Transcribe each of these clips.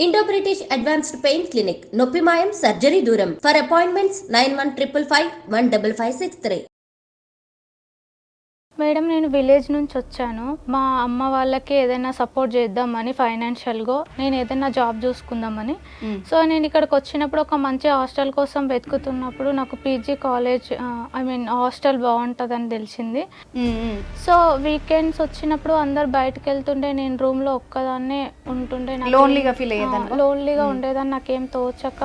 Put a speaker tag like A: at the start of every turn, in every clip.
A: Indo British advanced pain clinic నొప్పి మాయం surgery దూరం ఫర్ అపాయింట్మెంట్స్ 9155515563.
B: మేడం నేను విలేజ్ నుంచి వచ్చాను. మా అమ్మ వాళ్ళకి ఏదైనా సపోర్ట్ చేద్దామని ఫైనాన్షియల్‌గా నేను ఏదైనా జాబ్ చూసుకుందామని. సో నేను ఇక్కడికి వచ్చినప్పుడు ఒక మంచి హాస్టల్ కోసం వెతుకుతున్నప్పుడు నాకు PG college I mean hostel బాగుంటుందని తెలిసింది. సో వీకెండ్స్ వచ్చినప్పుడు అందరు బయటకు వెళ్తుండే, నేను రూమ్లో ఒక్కదాన్నే ఉంటుండే.
C: లోన్లీగా ఫీల్ అయ్యేదాన్ని.
B: లోన్లీగా ఉండేదాన్ని, నాకేం తోచక.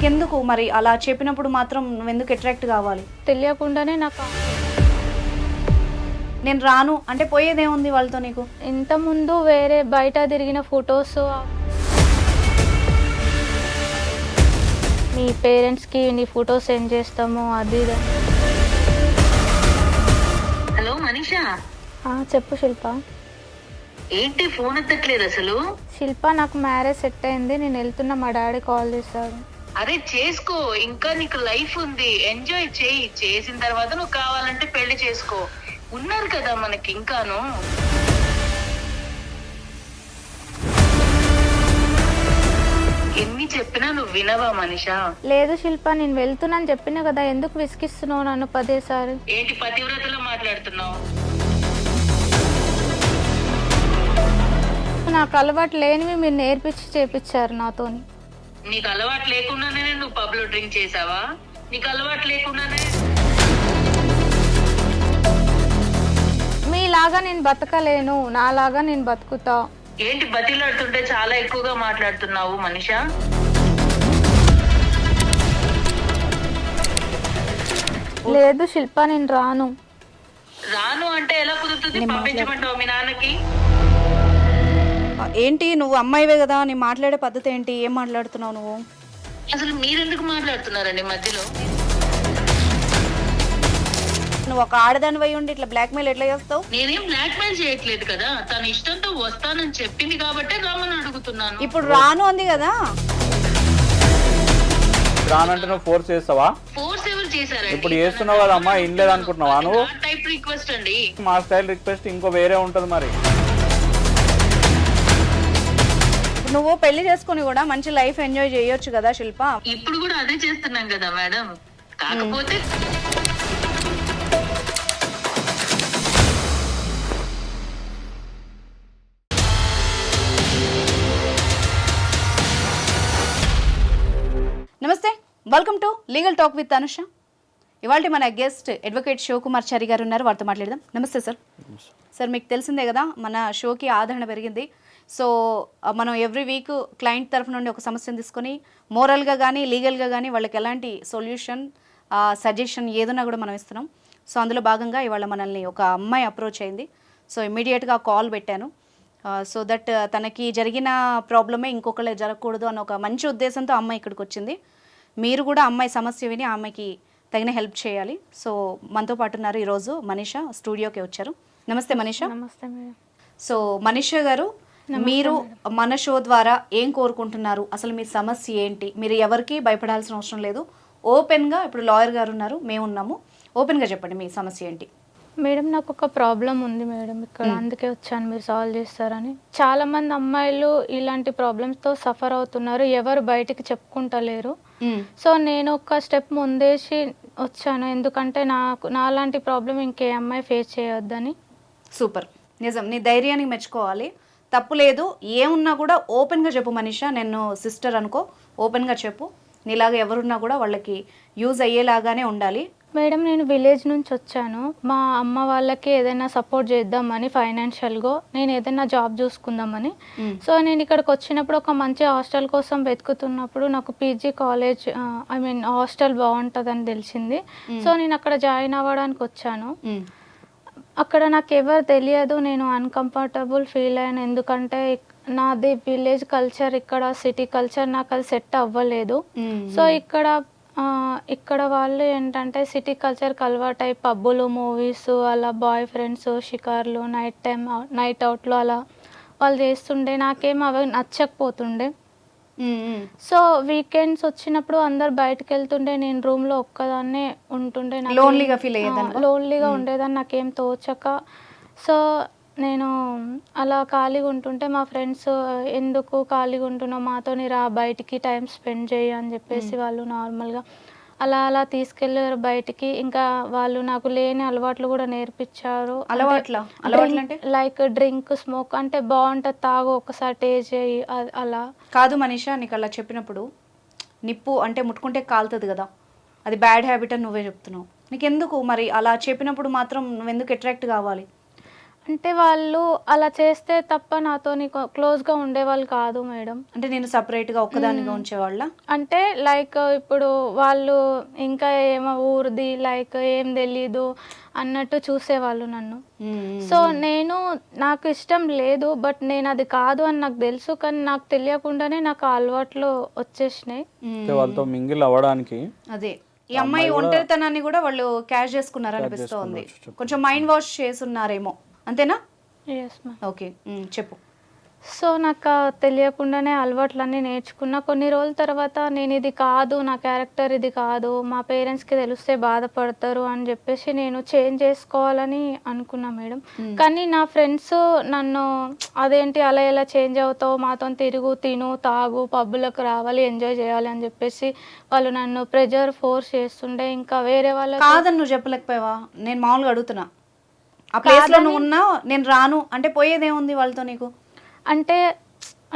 C: ఎందుకు మరి అలా చెప్పినప్పుడు మాత్రం నువ్వెందుకు అట్రాక్ట్ కావాలి?
B: తెలియకుండానే నాకు
C: నేను రాను అంటే పోయేదేముంది వాళ్ళతో నీకు?
B: ఇంతకుముందు వేరే బయట తిరిగిన ఫొటోస్, మీ పేరెంట్స్కి నీ ఫోటో సెండ్ చేస్తాము అది ఇది.
D: హలో మనీషా,
B: చెప్పు శిల్ప.
D: ఏంటి ఫోన్ ఎత్తట్లేదు అసలు?
B: శిల్ప, నాకు మ్యారేజ్ సెట్ అయింది, నేను వెళ్తున్నా, మా డాడీ కాల్ చేశారు.
D: అరే చేసుకో, ఇంకా నీకు లైఫ్ ఉంది, ఎంజాయ్ చేయి. చేసిన తర్వాత నువ్వు కావాలంటే పెళ్లి చేసుకో. ఉన్నారు కదా మనకి ఇంకాను. ఎన్ని చెప్పినా నువ్వు వినవా మనీషా?
B: లేదు శిల్ప, నేను వెళ్తున్నాను చెప్పినా కదా, ఎందుకు విసిగిస్తున్నావు నన్ను పదేసారి?
D: ఏంటి పతివ్రతలో మాట్లాడుతున్నావు?
B: నాకు అలవాటు లేనివి మీరు నేర్పించి చేపించారు నాతోని.
D: నీకు అలవాటు లేకుండానే నువ్వు పబ్ లో డ్రింక్ చేసావా? నీకు అలవాటు లేకుండానే
B: మీలాగా నేను బతకలేను, నాలాగా నేను బతుకుతా.
D: ఏంటి బతిలాడుతుంటే చాలా ఎక్కువగా మాట్లాడుతున్నావు మనీషా?
B: లేదు శిల్ప, నేను రాను.
D: రాను అంటే ఎలా కుదురుతుంది? పంపించమంటావు మీ నాన్నకి?
C: ఏంటి నువ్వు అమ్మాయివే కదా, నీ మాట్లాడే పద్ధతి ఏంటి? ఏం మాట్లాడుతున్నావు నువ్వు?
D: అసలు మీరెందుకు మాట్లాడుతున్నారండి మధ్యలో?
C: నువ్వు ఒక ఆడదాని వై ఉండి ఇట్లా బ్లాక్ మెయిల్ ఎట్లా చేస్తావు?
D: నేనేం బ్లాక్ మెయిల్ చేయట్లేదు కదా, తన ఇష్టంతో వస్తానని చెప్పింది కాబట్టి రమ్మని అడుగుతున్నాను.
C: ఇప్పుడు రాను అంది కదా.
E: రానంటే నువ్వు ఫోర్స్ చేస్తావా?
D: ఫోర్స్ ఎవరు చేశారండి?
E: ఇప్పుడు చేస్తున్నావు కదా అమ్మా, ఇన్ లేదనుకుంటున్నావా నువ్వు?
D: టైప్ రిక్వెస్ట్ అండి.
E: మా స్టైల్ రిక్వెస్ట్ ఇంకో వేరే ఉంటది మరి.
C: నువ్వు పెళ్లి చేసుకుని కూడా మంచి లైఫ్ ఎంజాయ్ చేయొచ్చు కదా శిల్ప.
D: ఇప్పుడు కూడా అదే చేస్తున్నాం కదా మేడం. కాకపోతే
C: నమస్తే, welcome to legal talk with Anusha. ఇవాళ మన గెస్ట్ అడ్వకేట్ శివకుమార్ చారి గారు ఉన్నారు, వారితో మాట్లాడదాం. నమస్తే సార్. సార్, మీకు తెలిసిందే కదా మన షోకి ఆదరణ పెరిగింది. సో మనం ఎవ్రీ వీక్ క్లయింట్ తరఫు నుండి ఒక సమస్యను తీసుకొని మోరల్గా కానీ లీగల్గా కానీ వాళ్ళకి ఎలాంటి సొల్యూషన్ సజెషన్ ఏదన్నా కూడా మనం ఇస్తున్నాం. సో అందులో భాగంగా ఇవాళ మనల్ని ఒక అమ్మాయి అప్రోచ్ అయింది. సో ఇమ్మీడియట్గా కాల్ పెట్టాను. సో దట్ తనకి జరిగిన ప్రాబ్లమే ఇంకొకళ్ళే జరగకూడదు అన్న ఒక మంచి ఉద్దేశంతో అమ్మాయి ఇక్కడికి వచ్చింది. మీరు కూడా అమ్మాయి సమస్య విని ఆ అమ్మాయికి తగిన హెల్ప్ చేయాలి. సో మనతో పాటు ఉన్నారు ఈరోజు మనీషా, స్టూడియోకి వచ్చారు. నమస్తే మనీషా.
B: నమస్తే మేడం.
C: సో మనీషా గారు, మీరు మన షో ద్వారా ఏం కోరుకుంటున్నారు? అసలు మీ సమస్య ఏంటి? మీరు ఎవరికి భయపడాల్సిన అవసరం లేదు. ఓపెన్గా, ఇప్పుడు లాయర్ గారు ఉన్నారు, మేము ఉన్నాము, ఓపెన్గా చెప్పండి మీ సమస్య ఏంటి.
B: మేడం, నాకు ఒక ప్రాబ్లం ఉంది మేడం ఇక్కడ, అందుకే వచ్చాను, మీరు సాల్వ్ చేస్తారని. చాలా మంది అమ్మాయిలు ఇలాంటి ప్రాబ్లమ్స్తో సఫర్ అవుతున్నారు, ఎవరు బయటికి చెప్పుకుంటలేరు. సో నేను ఒక స్టెప్ ముందేసి వచ్చాను, ఎందుకంటే నాలాంటి ప్రాబ్లం ఇంకే అమ్మాయి ఫేస్ చేయొద్దని.
C: సూపర్, నిజం, నీ ధైర్యానికి మెచ్చుకోవాలి, తప్పు లేదు. ఏమున్నా కూడా ఓపెన్గా చెప్పు మనీషా. నేను సిస్టర్ అనుకో, ఓపెన్గా చెప్పు. నీలాగా ఎవరున్నా కూడా వాళ్ళకి యూజ్ అయ్యేలాగానే ఉండాలి.
B: మేడం, నేను విలేజ్ నుంచి వచ్చాను. మా అమ్మ వాళ్ళకి ఏదైనా సపోర్ట్ చేద్దామని ఫైనాన్షియల్గా నేను ఏదైనా జాబ్ చూసుకుందామని. సో నేను ఇక్కడికి వచ్చినప్పుడు ఒక మంచి హాస్టల్ కోసం వెతుకుతున్నప్పుడు నాకు PG college I mean hostel బాగుంటుందని తెలిసింది. సో నేను అక్కడ జాయిన్ అవ్వడానికి వచ్చాను. అక్కడ నాకు ఎవరు తెలియదు, నేను అన్కంఫర్టబుల్ ఫీల్ అయ్యాను, ఎందుకంటే నాది విలేజ్ కల్చర్, ఇక్కడ సిటీ కల్చర్ నాకు అది సెట్ అవ్వలేదు. సో ఇక్కడ వాళ్ళు ఏంటంటే సిటీ కల్చర్కి అలవాటు అయి పబ్బులు, మూవీస్, అలా బాయ్ ఫ్రెండ్స్, షికార్లు, నైట్ అవుట్లు అలా వాళ్ళు చేస్తుండే. నాకేం అవి నచ్చకపోతుండే. సో వీకెండ్స్ వచ్చినప్పుడు అందరు బయటకు వెళ్తుండే నేను రూమ్లో ఒక్కదాన్నే ఉంటుండే.
C: లోన్లీగా ఫీల్ అయ్యేదాన్ని.
B: లోన్లీగా ఉండేదాన్ని, నాకేం తోచక. సో నేను అలా ఖాళీగా ఉంటుంటే మా ఫ్రెండ్స్ ఎందుకు ఖాళీగా ఉంటున్నావు, మాతోని రా బయటికి టైం స్పెండ్ చేయి అని చెప్పేసి వాళ్ళు నార్మల్గా అలా అలా తీసుకెళ్ళారు బయటికి. ఇంకా వాళ్ళు నాకు లేని అలవాట్లు కూడా నేర్పించారు.
C: అలవాట్లు
B: లైక్ డ్రింక్, స్మోక్, అంటే బాగుంటుంది తాగు, ఒకసారి టేస్ట్ చేయి అలా.
C: కాదు మనీషా, నీకు అలా చెప్పినప్పుడు నిప్పు అంటే ముట్టుకుంటే కాలుతుంది కదా, అది బ్యాడ్ హ్యాబిట్ అని నువ్వే చెప్తున్నావు. నీకెందుకు మరి అలా చెప్పినప్పుడు మాత్రం నువ్వెందుకు అట్రాక్ట్ కావాలి?
B: అంటే వాళ్ళు అలా చేస్తే తప్ప నాతో క్లోజ్గా ఉండేవాళ్ళు కాదు మేడం.
C: అంటే నేను సపరేట్గా ఒక్కదానిగా ఉంచేవాళ్ళ?
B: అంటే లైక్ ఇప్పుడు వాళ్ళు ఇంకా ఏమో ఊరిది లైక్ ఏం తెలీదు అన్నట్టు చూసేవాళ్ళు నన్ను. సో నాకు ఇష్టం లేదు, బట్ నేను అది కాదు అని నాకు తెలుసు, కానీ నాకు తెలియకుండానే నాకు అలవాట్లు వచ్చేసినాయి.
E: వాళ్ళతో మింగిల్ అవ్వడానికి
C: అదే ఈ అమ్మాయి ఒంటరితనాన్ని కూడా వాళ్ళు క్యాష్ చేసుకున్నారు అనిపిస్తోంది. కొంచెం మైండ్ వాష్ చేసున్నారేమో, అంతేనా?
B: Yes ma'am.
C: ఓకే, చెప్పు.
B: సో నాకు తెలియకుండానే అలవాట్లన్నీ నేర్చుకున్నా. కొన్ని రోజుల తర్వాత నేను ఇది కాదు, నా క్యారెక్టర్ ఇది కాదు, మా పేరెంట్స్కి తెలిస్తే బాధపడతారు అని చెప్పేసి నేను చేంజ్ చేసుకోవాలని అనుకున్నా మేడం. కానీ నా ఫ్రెండ్స్ నన్ను అదేంటి అలా ఎలా చేంజ్ అవుతావు, మాతో తిరుగు, తిను, తాగు, పబ్బులకు రావాలి, ఎంజాయ్ చేయాలి అని చెప్పేసి వాళ్ళు నన్ను ప్రెజర్ ఫోర్స్ చేస్తుండే. ఇంకా వేరే వాళ్ళ
C: కాదని నువ్వు చెప్పలేకపోయావా? నేను మామూలుగా అడుగుతున్నా. ఆ ప్లేస్లో నువ్వు ఉన్నావు, నేను రాను అంటే పోయేదేముంది వాళ్ళతో నీకు?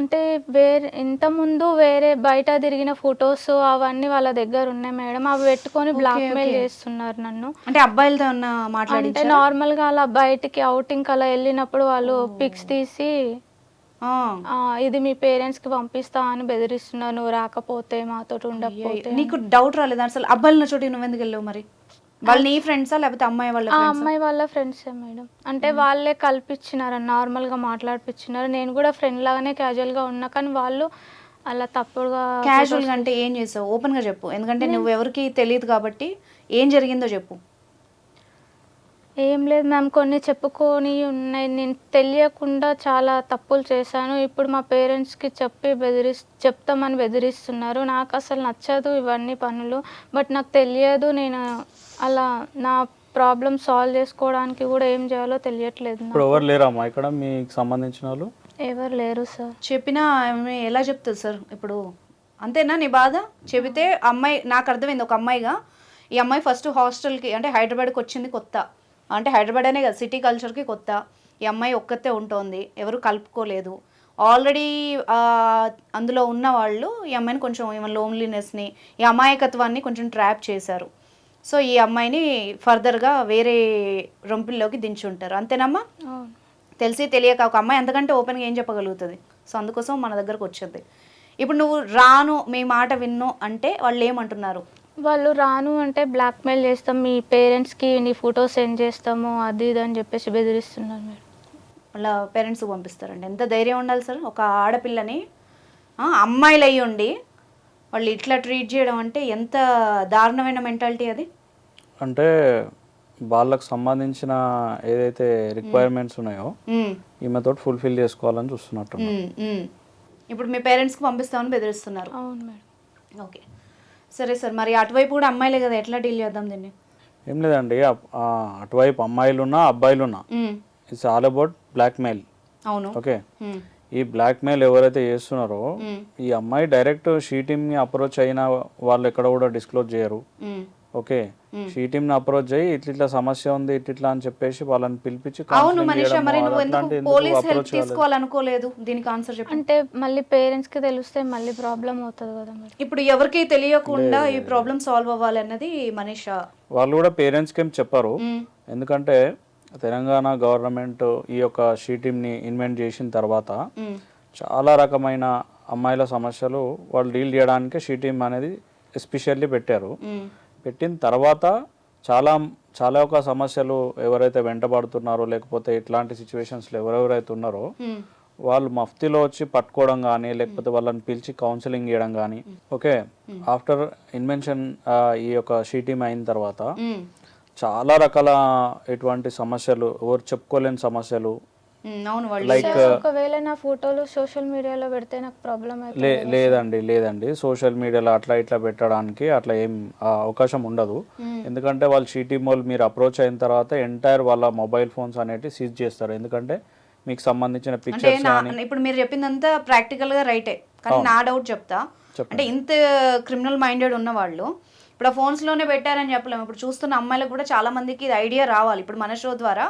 B: అంటే వేరే ఇంతకుముందు వేరే బయట తిరిగిన ఫొటోస్ అవన్నీ వాళ్ళ దగ్గర ఉన్నాయి మేడం. అవి పెట్టుకొని బ్లాక్మెయిల్ చేస్తున్నారు నన్ను.
C: అంటే అబ్బాయిలతో ఉన్న మాట్లాడి
B: అంటే నార్మల్గా అలా బయటికి అవుటింగ్ అలా వెళ్ళినప్పుడు వాళ్ళు పిక్స్ తీసి ఇది మీ పేరెంట్స్కి పంపిస్తా అని బెదిరిస్తున్నారు, నువ్వు రాకపోతే మాతో ఉండకపోతే.
C: నీకు డౌట్ రాలేదు అసలు అబ్బాయిల చోటి నువ్వెందుకు వెళ్ళావు మరి? వాళ్ళు నీ ఫ్రెండ్సా లేకపోతే అమ్మాయి వాళ్ళ?
B: అమ్మాయి వాళ్ళ ఫ్రెండ్సే మేడం. అంటే వాళ్ళే కల్పించినారు, నార్మల్గా మాట్లాడిపించినారు. నేను కూడా ఫ్రెండ్ లాగానే క్యాజువల్గా ఉన్నా, కానీ వాళ్ళు అలా తప్పుడుగా.
C: క్యాజువల్గా అంటే ఏం చేసావు? ఓపెన్గా చెప్పు, ఎందుకంటే నువ్వు ఎవరికి తెలియదు కాబట్టి. ఏం జరిగిందో చెప్పు.
B: ఏం లేదు మ్యామ్, కొన్ని చెప్పుకొని ఉన్నాయి. నేను తెలియకుండా చాలా తప్పులు చేశాను. ఇప్పుడు మా పేరెంట్స్కి చెప్తామని బెదిరిస్తున్నారు. నాకు అసలు నచ్చదు ఇవన్నీ పనులు, బట్ నాకు తెలియదు. నేను అలా నా ప్రాబ్లం సాల్వ్ చేసుకోవడానికి కూడా ఏం చేయాలో తెలియట్లేదు.
E: ఇప్పుడు ఎవరు లేరమ్మా ఇక్కడ మీకు సంబంధించిన వాళ్ళు?
B: ఎవరు లేరు సార్.
C: చెప్పినా ఎలా చెప్తుంది సార్? ఇప్పుడు అంతేనా నీ బాధ? చెబితే అమ్మాయి, నాకు అర్థమైంది ఒక అమ్మాయిగా, ఈ అమ్మాయి ఫస్ట్ హాస్టల్కి అంటే హైదరాబాద్కి వచ్చింది కొత్త, అంటే హైదరాబాద్ అనే కదా సిటీ కల్చర్కి కొత్త. ఈ అమ్మాయి ఒక్కతే ఉంటుంది, ఎవరు కలుపుకోలేదు. ఆల్రెడీ అందులో ఉన్న వాళ్ళు ఈ అమ్మాయిని కొంచెం ఏమైనా లోన్లీనెస్ని, ఈ అమాయకత్వాన్ని కొంచెం ట్రాప్ చేశారు. సో ఈ అమ్మాయిని ఫర్దర్గా వేరే రొంపిల్లోకి దించుంటారు, అంతేనమ్మా? తెలిసి తెలియక ఒక అమ్మాయి అంతకంటే ఓపెన్గా ఏం చెప్పగలుగుతుంది? సో అందుకోసం మన దగ్గరకు వచ్చింది. ఇప్పుడు నువ్వు రాను, మీ మాట విన్ను అంటే వాళ్ళు ఏమంటున్నారు?
B: వాళ్ళు రాను అంటే బ్లాక్మెయిల్ చేస్తాం, మీ పేరెంట్స్కి నీ ఫోటో సెండ్ చేస్తాము, అది ఇది అని చెప్పేసి బెదిరిస్తున్నారు మేడం.
C: వాళ్ళ పేరెంట్స్కి పంపిస్తారండి. ఎంత ధైర్యం ఉండాలి సార్ ఒక ఆడపిల్లని, అమ్మాయిలు అయ్యి ఉండి వాళ్ళు ఇట్లా ట్రీట్ చేయడం అంటే ఎంత దారుణమైన మెంటాలిటీ అది.
E: అంటే వాళ్ళకు సంబంధించిన ఏదైతే రిక్వైర్మెంట్స్ ఉన్నాయో ఈమెతో ఫుల్ఫిల్ చేసుకోవాలని చూస్తున్నట్టు.
C: ఇప్పుడు మీ పేరెంట్స్కి పంపిస్తామని బెదిరిస్తున్నారు.
B: అవును మేడం.
C: ఓకే సరే సార్, మరి అటువైపు కూడా అమ్మాయిలే కదా, ఎట్లా డీల్ చేద్దాం దీన్ని?
E: ఏం లేదండి, అటువైపు అమ్మాయిలున్నా అబ్బాయిలున్నా ఇట్స్ ఆల్ అబౌట్ బ్లాక్మెయిల్.
C: అవును.
E: ఓకే, ఈ బ్లాక్మెయిల్ ఎవరైతే చేస్తున్నారో ఈ అమ్మాయి డైరెక్ట్ షీ టీమ్ని అప్రోచ్ అయిన వాళ్ళు ఎక్కడ కూడా డిస్క్లోజ్ చేయరు. ఓకే, షీ టీమ్ని అప్రోచ్ అయ్యి ఇట్లా సమస్య ఉంది ఇట్లా అని చెప్పేసి వాళ్ళని పిలిపించి.
C: అవును మనీషా, మరి నువ్వు ఎందుకు పోలీస్ హెల్ప్ తీసుకోవాలనుకోలేదు? దీనికి ఆన్సర్ చెప్పు.
B: అంటే మళ్ళీ పేరెంట్స్కి తెలిస్తే మళ్ళీ ప్రాబ్లం అవుతుంది కదా మేడం.
C: ఇప్పుడు ఎవరికి తెలియకుండా ఈ ప్రాబ్లం సాల్వ్ అవ్వాలి అన్నది మనీషా.
E: వాళ్ళు కూడా పేరెంట్స్కి ఏం చెప్పారు, ఎందుకంటే తెలంగాణ గవర్నమెంట్ ఈ యొక్క షీ టీమ్ని ఇన్వెంట్ చేసిన తర్వాత చాలా రకమైన అమ్మాయిల సమస్యలు వాళ్ళు డీల్ చేయడానికి షీ టీమ్ అనేది ఎస్పెషల్లీ పెట్టారు. పెట్టిన తర్వాత చాలా ఒక సమస్యలు ఎవరైతే వెంటబడుతున్నారో లేకపోతే ఇట్లాంటి సిచ్యువేషన్స్లో ఎవరెవరైతే ఉన్నారో వాళ్ళు మఫ్తీలో వచ్చి పట్టుకోవడం కానీ లేకపోతే వాళ్ళని పిలిచి కౌన్సిలింగ్ చేయడం కానీ. ఓకే, ఆఫ్టర్ ఇన్వెన్షన్ ఈ యొక్క షీ టీమ్ అయిన తర్వాత చాలా రకాల ఎటువంటి సమస్యలు, ఎవరు చెప్పుకోలేని సమస్యలు
C: అవును వాళ్ళు
E: లైక్
B: ఒకవేళ నా ఫోటోలు సోషల్ మీడియాలో పెడితే నాకు ప్రాబ్లం అయితే
E: లేదండి సోషల్ మీడియాలో అట్లా ఇట్లా పెట్టడానికి అట్లా ఏం అవకాశం ఉండదు. ఎందుకంటే వాళ్ళు షీటీ మోల్ మీరు అప్రోచ్ అయిన తర్వాత ఎంటైర్ వాళ్ళ మొబైల్ ఫోన్స్ అనేవి సీజ్ చేస్తారు. ఎందుకంటే మీకు సంబంధించిన
C: అంటే
E: పిక్చర్స్
C: ఇప్పుడు మీరు చెప్పిందంతా ప్రాక్టికల్ గా రైటే, కానీ నా డౌట్ చెప్తా. అంటే ఇంత క్రిమినల్ మైండెడ్ ఉన్న వాళ్ళు ఇప్పుడు ఆ ఫోన్స్ లోనే పెట్టారని చెప్పలేము. ఇప్పుడు చూస్తున్న అమ్మాయిలకు కూడా చాలా మందికి ఇది ఐడియా రావాలి. ఇప్పుడు మన షో ద్వారా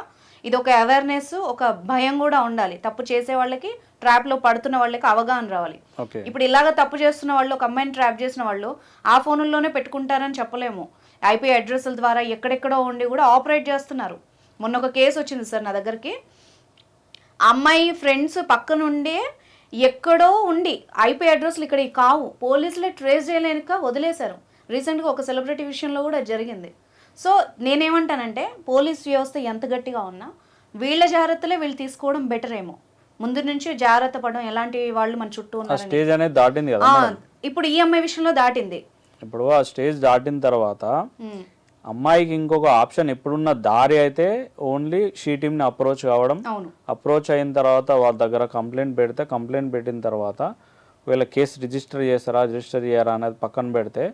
C: ఇది ఒక అవేర్నెస్, ఒక భయం కూడా ఉండాలి. తప్పు చేసే వాళ్ళకి, ట్రాప్ లో పడుతున్న వాళ్ళకి అవగాహన రావాలి. ఇప్పుడు ఇలాగ తప్పు చేస్తున్న వాళ్ళు, ఒక అమ్మాయిని ట్రాప్ చేసిన వాళ్ళు ఆ ఫోన్లోనే పెట్టుకుంటారని చెప్పలేము. ఐపీ అడ్రస్ల ద్వారా ఎక్కడెక్కడో ఉండి కూడా ఆపరేట్ చేస్తున్నారు. మొన్న ఒక కేసు వచ్చింది సార్ నా దగ్గరికి. అమ్మాయి ఫ్రెండ్స్ పక్క నుండే ఎక్కడో ఉండి ఐపీ అడ్రస్లు ఇక్కడ కావు, పోలీసులే ట్రేస్ చేయలేక వదిలేశారు. రీసెంట్గా ఒక సెలబ్రిటీ విషయంలో కూడా జరిగింది. సో నేనేమంటానంటే పోలీస్ వ్యవస్థ ఎంత గట్టిగా ఉన్నా వీళ్ళ జాగ్రత్తలే వీళ్ళు తీసుకోవడం బెటర్ ఏమో. ముందు నుంచి జాగ్రత్త పడడం, ఎలాంటి వాళ్ళు మన చుట్టూ ఉన్నారు
E: స్టేజ్ అనేది దాటింది కదా.
C: ఇప్పుడు ఈ అమ్మాయి విషయంలో దాటింది.
E: ఇప్పుడు ఆ స్టేజ్ దాటిన తర్వాత అమ్మాయికి ఇంకొక ఆప్షన్ ఎప్పుడున్న దారి అయితే ఓన్లీ షీ టీమ్ని అప్రోచ్ కావడం. అప్రోచ్ అయిన తర్వాత వాళ్ళ దగ్గర కంప్లైంట్ పెడితే, కంప్లైంట్ పెట్టిన తర్వాత వీళ్ళ కేసు రిజిస్టర్ చేయరా అనేది పక్కన పెడితే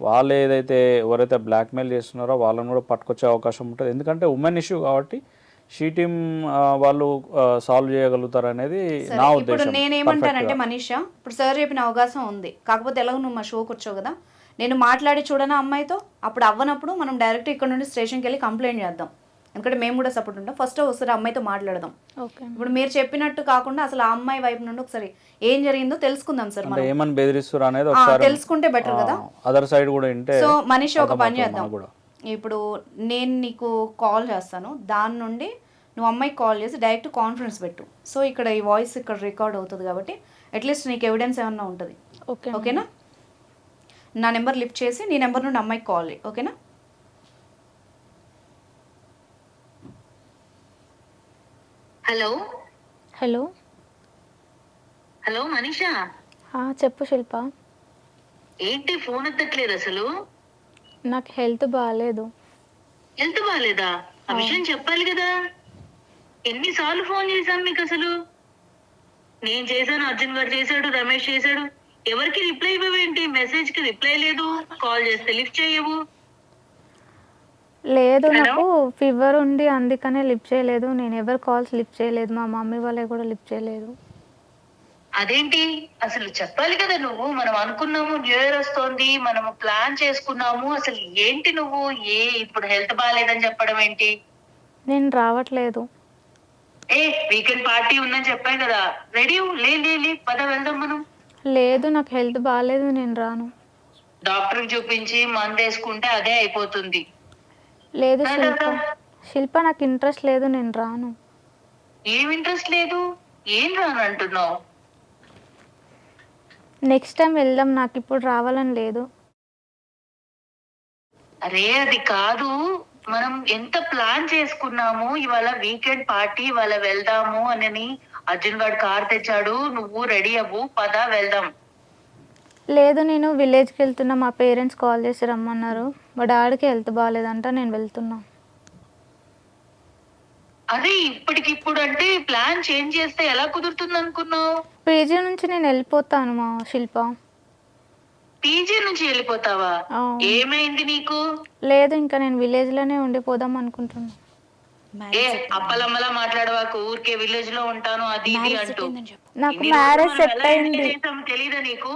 E: వాళ్ళు ఏదైతే ఎవరైతే బ్లాక్మెయిల్ చేస్తున్నారో వాళ్ళని కూడా పట్టుకొచ్చే అవకాశం ఉంటుంది. ఎందుకంటే ఉమెన్ ఇష్యూ కాబట్టి షీ టీమ్ వాళ్ళు సాల్వ్ చేయగలుగుతారు అనేది నా ఉద్దేశం.
C: ఇప్పుడు నేనేమంటానంటే మనీషా, ఇప్పుడు సార్ చెప్పిన అవకాశం ఉంది, కాకపోతే ఎలాగో నువ్వు మా షోకి వచ్చావు కదా, నేను మాట్లాడి చూడనా అమ్మాయితో. అప్పుడు అవ్వనప్పుడు మనం డైరెక్ట్ ఇక్కడ నుండి స్టేషన్కి వెళ్ళి కంప్లైంట్ చేద్దాం. ఎందుకంటే మేము కూడా సపోర్ట్ ఉంటాం. ఫస్ట్ ఒకసారి అమ్మాయితో మాట్లాడదాం. ఇప్పుడు మీరు చెప్పినట్టు కాకుండా అసలు ఆ అమ్మాయి వైపు నుండి ఒకసారి ఏం జరిగిందో తెలుసుకుందాం సార్. మనం
E: ఏమని బెదిరిస్తారు అనేది ఒకసారి
C: తెలుసుకుంటే బెటర్ కదా.
E: అదర్ సైడ్ కూడా ఉంటే.
C: సో మనీషా ఒక పని చేద్దాం. ఇప్పుడు నేను నీకు కాల్ చేస్తాను, దాని నుండి నువ్వు అమ్మాయికి కాల్ చేసి డైరెక్ట్ కాన్ఫరెన్స్ పెట్టు. సో ఇక్కడ ఈ వాయిస్ ఇక్కడ రికార్డ్ అవుతుంది కాబట్టి అట్లీస్ట్ నీకు ఎవిడెన్స్ ఏమన్నా ఉంటుంది. ఓకేనా? నా నెంబర్ లిఫ్ట్ చేసి నీ నెంబర్ నుండి అమ్మాయికి కాల్ చేయి. ఓకేనా?
D: హలో
B: హలో
D: హలో మనీషా,
B: చెప్పు శిల్ప.
D: ఏంటి ఫోన్ ఎత్తట్లేదు అసలు?
B: నాకు హెల్త్ బాగాలేదు.
D: హెల్త్ బాగాలేదా? ఆ విషయం చెప్పాలి కదా. ఎన్నిసార్లు ఫోన్ చేశాను మీకు అసలు? నేను చేశాను, అర్జున్ గారు చేశాడు, రమేష్ చేశాడు. ఎవరికి రిప్లై ఇవ్వవేంటి? మెసేజ్ కి రిప్లై లేదు, కాల్ చేస్తే లిఫ్ట్ చేయవు.
B: లేదు, నాకు ఫీవర్ ఉండి అందుకనే లిఫ్ట్ చేయలేదు. నేను ఎవరు కాల్స్ లిఫ్ట్ చేయలేదు, మా మమ్మీ వాళ్ళే కూడా లిఫ్ట్ చేయలేదు.
D: అదేంటి అసలు చెప్పాలి కదా నువ్వు. మనం అనుకున్నాము న్యూ ఇయర్ వస్తోంది, మనము ప్లాన్ చేసుకున్నాము. అసలు ఏంటి నువ్వు ఇప్పుడు హెల్త్ బాగాలేదని చెప్పడం ఏంటి?
B: నేను రావట్లేదు.
D: వీకెండ్ పార్టీ ఉందని చెప్పాను కదా. రెడీ లే పద వెళ్దాం మనం.
B: లేదు, నాకు హెల్త్ బాగాలేదు, నేను రాను.
D: డాక్టర్ చూపించి మందు వేసుకుంటే అదే అయిపోతుంది.
B: లేదు శిల్ప, నాకు ఇంట్రెస్ట్ లేదు, నేను రాను.
D: ఏం ఇంట్రెస్ట్ లేదు? ఏం రాను అంటున్నావు?
B: నెక్స్ట్ టైం వెళ్దాం, నాకు ఇప్పుడు రావాలని లేదు.
D: అరే అది కాదు, మనం ఎంత ప్లాన్ చేసుకున్నాము. ఇవాళ వీకెండ్ పార్టీ, ఇవాళ వెళ్దాము అని అర్జున్ గారు కార్ తెచ్చాడు. నువ్వు రెడీ అవ్వు, పద వెళ్దాం.
B: లేదు, నేను విలేజ్కి వెళ్తున్నా. మా పేరెంట్స్ కాల్ చేసి రమ్మన్నారు. మా డాడీకి హెల్త్ బాగాలేదంట, నేను వెళ్తున్నా.
D: అదే ఇప్పటికిప్పుడు అంటే ప్లాన్ చేంజ్ చేస్తే ఎలా కుదురుతుంది అనుకున్నావు?
B: పీజీ నుంచి నేను వెళ్ళిపోతాను మా శిల్ప.
D: పీజీ నుంచి వెళ్ళిపోతావా? ఏమైంది నీకు?
B: లేదు, ఇంకా నేను విలేజ్ లోనే ఉండిపోదాం అనుకుంటున్నా.
D: అప్పలమ్మలా మాట్లాడవాకు. ఊరికే విలేజ్ లో ఉంటాను అది ఇది అంటూ.
B: నాకు మ్యారేజ్ సెట్ అయింది.
D: తెలీదా నీకు?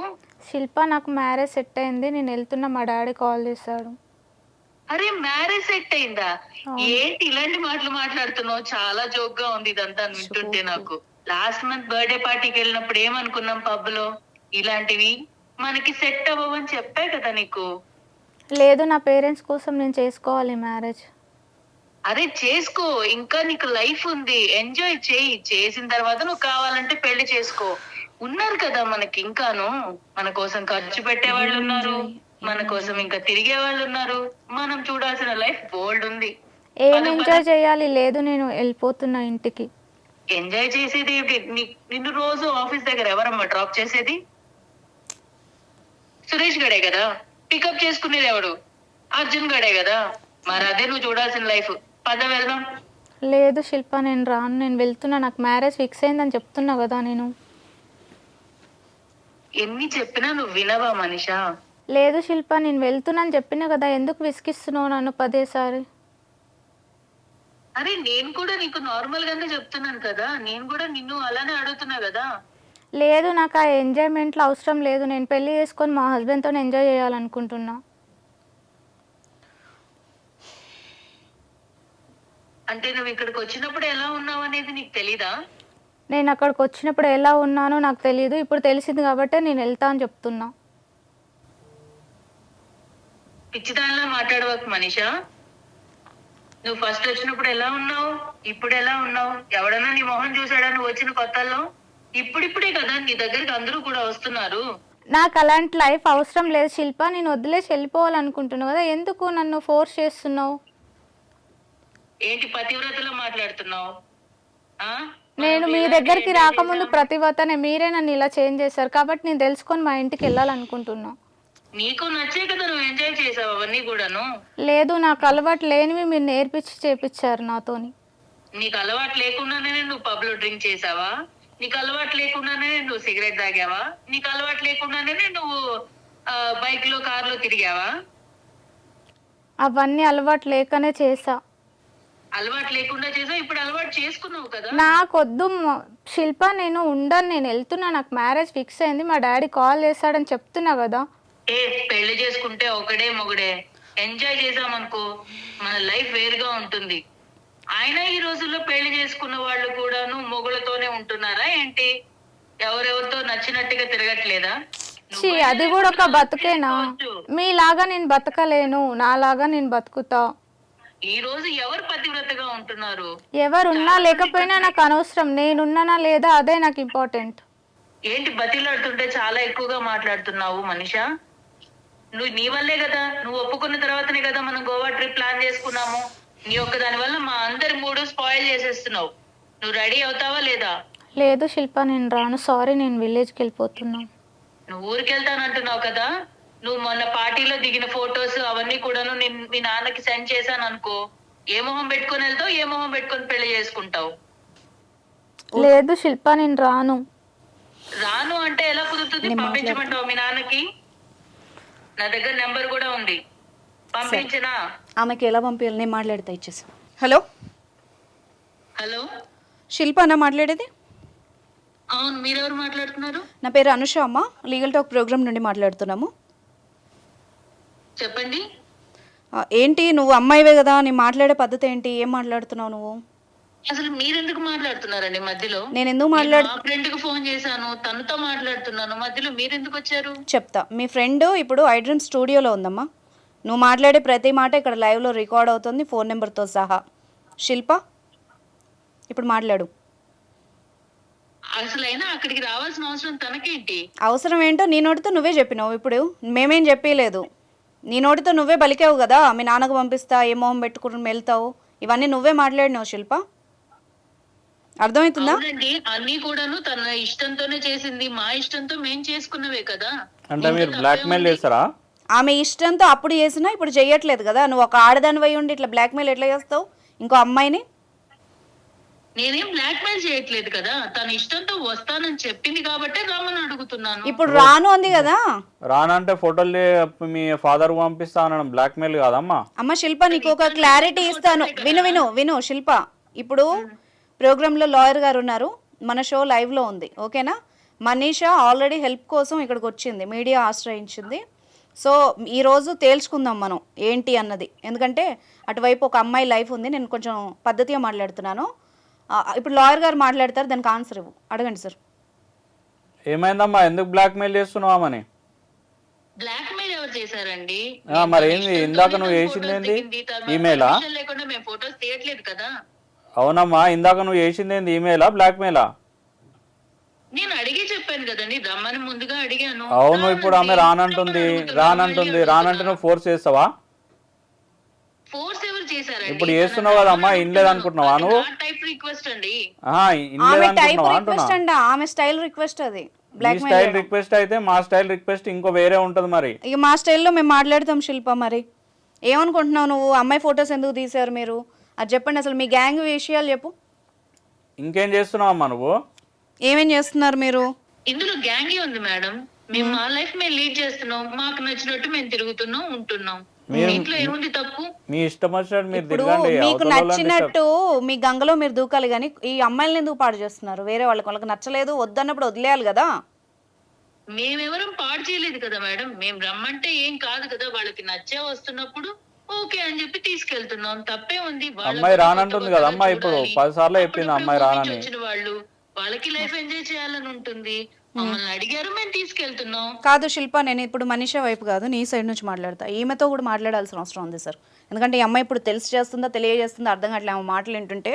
B: శిల్ప, నాకు మ్యారేజ్ సెట్ అయింది, నేను వెళ్తున్నా. మా డాడీ కాల్ చేశాడు.
D: అరే మ్యారేజ్ సెట్ అయిందా? ఏంటి ఇలాంటి మాటలు మాట్లాడుతున్నావు? చాలా జోక్ గా ఉంది ఇదంతా వింటుంటే నాకు. లాస్ట్ మంత్ బర్త్డే పార్టీకి వెళ్ళినప్పుడు ఏమనుకున్నాం పబ్ లో, ఇలాంటివి మనకి సెట్ అవ్వవని చెప్పా కదా నీకు.
B: లేదు, నా పేరెంట్స్ కోసం నేను చేసుకోవాలి మ్యారేజ్.
D: అరే చేసుకో, ఇంకా నీకు లైఫ్ ఉంది, ఎంజాయ్ చేయి. చేసిన తర్వాత నువ్వు కావాలంటే పెళ్లి చేసుకో. ఉన్నారు కదా మనకి ఇంకాను, మన కోసం ఖర్చు పెట్టే వాళ్ళు ఉన్నారు, మన కోసం ఇంకా తిరిగే వాళ్ళు ఉన్నారు. మనం చూడాల్సిన లైఫ్ బోల్డ్ ఉంది.
B: ఏం ఎంజాయ్ చేయాలి? లేదు, నేను వెళ్ళిపోతున్నా ఇంటికి.
D: ఎంజాయ్ చేసేది నిన్ను రోజు ఆఫీస్ దగ్గర ఎవరమ్మా డ్రాప్ చేసేది? సురేష్ గడే కదా. పికప్ చేసుకునేది ఎవడు? అర్జున్ గడే కదా. మరి అదే నువ్వు చూడాల్సిన లైఫ్. పద వెళ్దాం.
B: లేదు శిల్ప, నేను రాను, నేను వెళ్తున్నా, నాకు మ్యారేజ్ ఫిక్స్ అయిందని చెప్తున్నా కదా నేను.
D: ఎన్ని చెప్పినా నువ్వు వినవా మనిషా?
B: లేదు శిల్ప, నేను వెళ్తున్నాను చెప్పినా కదా, ఎందుకు విసిగిస్తున్నావు నన్ను పదేసారి?
D: అరే నేను కూడా నీకు నార్మల్ గానే చెప్తున్నాను కదా, నేను కూడా నిన్ను అలానే అడుగుతున్నా కదా.
B: లేదు, నాకు ఆ ఎంజాయ్మెంట్లో అవసరం లేదు, నేను పెళ్లి చేసుకొని మా హస్బెండ్తో ఎంజాయ్ చేయాలనుకుంటున్నా.
D: అంటే నువ్వు ఇక్కడికి వచ్చినప్పుడు ఎలా ఉన్నావు అనేది నీకు తెలీదా?
B: నేను అక్కడికి వచ్చినప్పుడు ఎలా ఉన్నానో నాకు తెలియదు, ఇప్పుడు తెలిసింది కాబట్టి నేను వెళ్తా అని చెప్తున్నా.
D: పిచ్చిదానిలా మాట్లాడవకు మనిషా. నువ్వు ఫస్ట్ వచ్చినప్పుడు ఎలా ఉన్నావు, ఇప్పుడు ఎలా ఉన్నావు? ఎవడన్నా నీ మొహం చూసాడా నువ్వు వచ్చిన కొత్తల్లో? ఇప్పుడిప్పుడే కదా నీ దగ్గరికి అందరూ కూడా వస్తున్నారు.
B: నాకు అలాంటి లైఫ్ అవసరం లేదు శిల్ప, నేను వదిలేసి వెళ్ళిపోవాలనుకుంటున్నావు కదా, ఎందుకు నన్ను ఫోర్స్ చేస్తున్నావు?
D: ఏంటి పతివ్రతలో మాట్లాడుతున్నావు?
B: నేను మీ దగ్గరికి రాకముందు ప్రతివతనే, మీరే నన్ను ఇలా చేంజ్ చేశారు కాబట్టి నేను తెలుసుకొని మా ఇంటికి వెళ్ళాలనుకుంటున్నా.
D: నీకు నచ్చే కదా నువ్వు ఎంజాయ్ చేసావు అవన్నీ కూడాను.
B: లేదు, నాకు అలవాటు లేనివి మీరు నేర్పించి చేపించారు నాతోని.
D: నీకు అలవాటు లేకుండానే నువ్వు పబ్ లో డ్రింక్ చేసావా? నీకు అలవాటు లేకుండానే నువ్వు సిగరెట్ తాగావా? నీకు అలవాటు లేకుండానే నువ్వు బైక్ లో కార్ లో తిరిగావా?
B: అవన్నీ అలవాటు లేకనే చేసా.
D: అలవాటు లేకుండా చేసావు, ఇప్పుడు అలవాటు చేసుకున్నావు కదా.
B: నాకొద్దు శిల్ప, నేను ఉండను, నేను వెళ్తున్నా, నాకు మ్యారేజ్ ఫిక్స్ అయింది, మా డాడీ కాల్ చేశాడని చెప్తున్నా కదా.
D: పెళ్లి చేసుకుంటే ఒకడే మొగుడే, ఎంజాయ్ చేసామనుకో మన లైఫ్ వేరుగా ఉంటుంది. ఆయన ఈ రోజుల్లో పెళ్లి చేసుకున్న వాళ్ళు కూడాను మొగులతోనే ఉంటున్నారా ఏంటి? ఎవరెవరితో నచ్చినట్టుగా తిరగట్లేదా?
B: అది కూడా ఒక బతుకేనా? మీలాగా నేను బతకలేను, నాలాగా నేను బతుకుతా.
D: ఈ రోజు ఎవరు పతివ్రతగా ఉంటున్నారు?
B: ఎవరున్నా లేకపోయినా నాకు అనవసరం, నేనున్నానా లేదా అదే నాకు ఇంపార్టెంట్.
D: ఏంటి బతిలాడుతుంటే చాలా ఎక్కువగా మాట్లాడుతున్నావు మనిషా? నువ్వు నీ వల్లే కదా, నువ్వు ఒప్పుకున్న తర్వాతనే కదా మనం గోవా ట్రిప్ ప్లాన్ చేసుకున్నాము. నీ ఒక్క దాని వల్ల మా అందరి మూడు స్పాయిల్ చేసేస్తున్నావు. నువ్వు రెడీ అవుతావా లేదా?
B: లేదు శిల్ప, నేను రాను, సారీ, నేను విలేజ్కి వెళ్ళిపోతున్నా.
D: నువ్వు ఊరికి వెళ్తానంటున్నావు కదా, నువ్వు మొన్న పార్టీలో దిగిన ఫొటోస్ అవన్నీ కూడాను మీ నాన్నకి సెండ్ చేశాను అనుకో, ఏ మొహం పెట్టుకొని వెళ్తావు, ఏ మొహం పెట్టుకొని పెళ్లి చేసుకుంటావు?
B: లేదు శిల్ప, నేను రాను.
D: రాను అంటే ఎలా కుదురుతుంది? పంపించమంటావు మీ నాన్నకి? నా దగ్గర నెంబర్ కూడా ఉంది, పంపించినా.
C: ఆమెకి ఎలా పంపించాలి? నేను మాట్లాడితే ఇచ్చేసా. హలో
D: హలో,
C: శిల్ప అన్న మాట్లాడేది?
D: అవును, మీరెవరు మాట్లాడుతున్నారు?
C: నా పేరు అనుష అమ్మ, లీగల్ టాక్ ప్రోగ్రామ్ నుండి మాట్లాడుతున్నాము.
D: చెప్పండి.
C: ఏంటి నువ్వు అమ్మాయివే కదా, నీ మాట్లాడే పద్ధతి ఏంటి, ఏం మాట్లాడుతున్నావు నువ్వు?
D: అసలు మీరెందుకు మాట్లాడుతున్నారండి మధ్యలో?
C: నేను ఎందుకు
D: మా ఫ్రెండ్ కి ఫోన్ చేశాను, తనతో మాట్లాడుతున్నాను, మధ్యలో మీరెందుకు వచ్చారు?
C: చెప్తా. మీ ఫ్రెండ్ ఇప్పుడు ఐడ్రీమ్ స్టూడియోలో ఉందమ్మా. నువ్వు మాట్లాడే ప్రతి మాట ఇక్కడ లైవ్లో రికార్డ్ అవుతుంది, ఫోన్ నెంబర్తో సహా. శిల్ప, ఇప్పుడు మాట్లాడు.
D: అసలు అయినా అక్కడికి రావాల్సిన అవసరం తనకేంటి?
C: అవసరం ఏంటో నీ నోటితో నువ్వే చెప్పినావు, ఇప్పుడు మేమేం చెప్పలేదు. నీ నోటితో నువ్వే బలికావు కదా, మీ నాన్నకు పంపిస్తా, ఏ మొహం పెట్టుకుని వెళ్తావు, ఇవన్నీ నువ్వే మాట్లాడినావు శిల్ప. అర్థమవుతుందా?
D: అన్ని కూడాను తన ఇష్టంతోనే చేసింది, మా ఇష్టంతో మేం చేసుకున్నవే కదా.
E: అంటే మీరు బ్లాక్ మెయిల్ చేస్తారా?
C: ఆమె ఇష్టంతో అప్పుడు చేసినా ఇప్పుడు చెయ్యట్లేదు కదా. నువ్వు ఒక ఆడదానివై ఉండి ఇట్లా బ్లాక్ మెయిల్ ఎట్లా చేస్తావు ఇంకో అమ్మాయిని?
D: నేనేం బ్లాక్ మెయిల్ చేయట్లేదు కదా, తన ఇష్టంతో వస్తానని చెప్పింది కాబట్టి రమ్మని అడుగుతున్నాను.
C: ఇప్పుడు రాను అంది కదా.
E: రానంటే ఫోటోలు మీ ఫాదర్ పంపిస్తా అనడం బ్లాక్ మెయిల్ కాదమ్మా.
C: అమ్మ శిల్ప, నీకు ఒక క్లారిటీ ఇస్తాను, విను విను విను శిల్ప. ఇప్పుడు ప్రోగ్రాంలో లాయర్ గారు ఉన్నారు, మన షో లైవ్లో ఉంది, ఓకేనా? మనీషా ఆల్రెడీ హెల్ప్ కోసం ఇక్కడికి వచ్చింది, మీడియా ఆశ్రయించింది. సో ఈరోజు తేల్చుకుందాం మనం ఏంటి అన్నది, ఎందుకంటే అటువైపు ఒక అమ్మాయి లైఫ్ ఉంది. నేను కొంచెం పద్ధతిగా మాట్లాడుతున్నాను. ఇప్పుడు లాయర్ గారు మాట్లాడతారు, దానికి ఆన్సర్ ఇవ్వు. అడగండి సార్.
E: ఏమైందమ్మా, ఎందుకు బ్లాక్ మెయిల్ చేస్తున్నావని?
D: బ్లాక్ మెయిల్ ఎవరు చేశారండి?
E: మరి ఏంది ఇందాక నువ్వు వేసింది ఏంది, ఈమెయిలా?
D: లేకుండా మేము ఫోటోస్ తీయట్లేదు కదా.
E: అవునమ్మా, ఇందాక నువ్వు వేసింది ఏంది, ఈమెయిలా బ్లాక్ మెయిలా?
D: నేను అడిగి చెప్పాను కదండి, రమ్మని ముందుగా అడిగాను.
E: అవును, ఇప్పుడు ఆమె రానంటుంది, రానంటే నువ్వు ఫోర్స్ చేస్తావా?
D: ఫోర్స్ ఎవరు చేశారండి?
E: ఇప్పుడు చేస్తున్నావు కదమ్మా, ఇన్లేదు అనుకుంటున్నావా నువ్వు?
D: టైప్ రిక్వెస్ట్ అండి.
C: ఆమె స్టైల్ రిక్వెస్ట్ అది.
E: బ్లాక్ స్టైల్ రిక్వెస్ట్ అయితే మా స్టైల్ రిక్వెస్ట్ ఇంకో వేరే ఉంటది. మరి
C: ఇక మా స్టైల్లో మేము మాట్లాడతాం శిల్ప. మరి ఏమనుకుంటున్నావు నువ్వు? అమ్మాయి ఫొటోస్ ఎందుకు తీశారు మీరు? అది చెప్పండి, అసలు మీ గ్యాంగ్ విషయాలు చెప్పు.
E: ఇంకేం చేస్తున్నావు అమ్మా నువ్వు?
C: ఏమేం చేస్తున్నారు మీరు?
D: ఇందులో గ్యాంగే ఉంది మేడం. మేము మా లైఫ్ మేము లీడ్ చేస్తున్నాం, మాకు నచ్చినట్టు మేము తిరుగుతున్నాం, ఉంటున్నాం. ఇంట్లో ఏముంది తప్పు?
E: మీ ఇష్టం వచ్చినట్టు మీరు
C: ఇప్పుడు
E: తిరగండి.
C: మీకు
E: అవతల వాళ్ళని
C: నచ్చినట్టు మీ గంగలో మీరు దూకాలి, కానీ ఈ అమ్మాయిలను ఎందుకు పాడు చేస్తున్నారు? వేరే వాళ్ళకి నచ్చలేదు వద్దన్నప్పుడు వదిలేయాలి కదా.
D: మేమెవరం పాడు చేయలేదు కదా మేడం. మేము రమ్మంటే ఏం కాదు కదా, వాళ్ళకి నచ్చే వస్తున్నప్పుడు ఓకే అని చెప్పి తీసుకెళ్తున్నాం. తప్పే ఉంది?
E: అమ్మాయి రానంటుంది కదా అమ్మాయి, ఇప్పుడు 10 సార్లు చెప్పింది అమ్మాయి రానని.
D: వచ్చిన వాళ్ళు వాళ్ళకి లైఫ్ ఎంజాయ్ చేయాలని ఉంటుంది. మమ్మల్ని అడిగారు, మేము తీసుకెళ్తున్నాం.
C: కాదు శిల్ప, నేను ఇప్పుడు మనిషి వైపు కాదు, నీ సైడ్ నుంచి మాట్లాడతా. ఈమెతో కూడా మాట్లాడాల్సిన అవసరం ఉంది సార్. ఎందుకంటే ఈ అమ్మాయి ఇప్పుడు తెలిసి చేస్తుందా తెలియజేస్తుందా అర్థం కావట్లే ఆమె మాటలు వింటుంటే.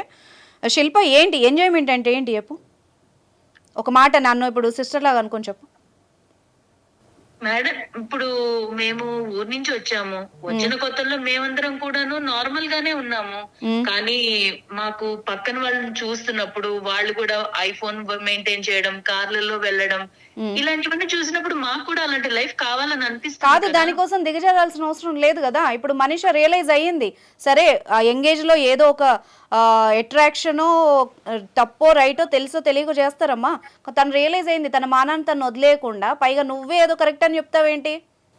C: శిల్ప, ఏంటి ఎంజాయ్మెంట్ అంటే ఏంటి చెప్పు? ఒక మాట నన్ను ఇప్పుడు సిస్టర్ లాగా అనుకొని చెప్పు.
D: మేడం, ఇప్పుడు మేము ఊరు నుంచి వచ్చాము. వచ్చిన కొత్తలో మేమందరం కూడాను నార్మల్ గానే ఉన్నాము. కానీ మాకు పక్కన వాళ్ళని చూస్తున్నప్పుడు వాళ్ళు కూడా ఐఫోన్ మెయింటైన్ చేయడం, కార్లలో వెళ్ళడం, ఇలాంటివన్నీ చూసినప్పుడు మాకు కూడా అలాంటి లైఫ్ కావాలని అనిపిస్తుంది.
C: కాదు, దానికోసం దిగజారాల్సిన అవసరం లేదు కదా. ఇప్పుడు మనిషి రియలైజ్ అయ్యింది, సరే ఆ యంగేజ్ లో ఏదో ఒక అట్రాక్షనో తప్పో రైటో తెలుసో తెలియకో చేస్తారమ్మా. తను రియలైజ్ అయింది, తన మానాన్ని తను వదిలేయకుండా పైగా నువ్వే ఏదో కరెక్ట్ అని చెప్తావేంటి?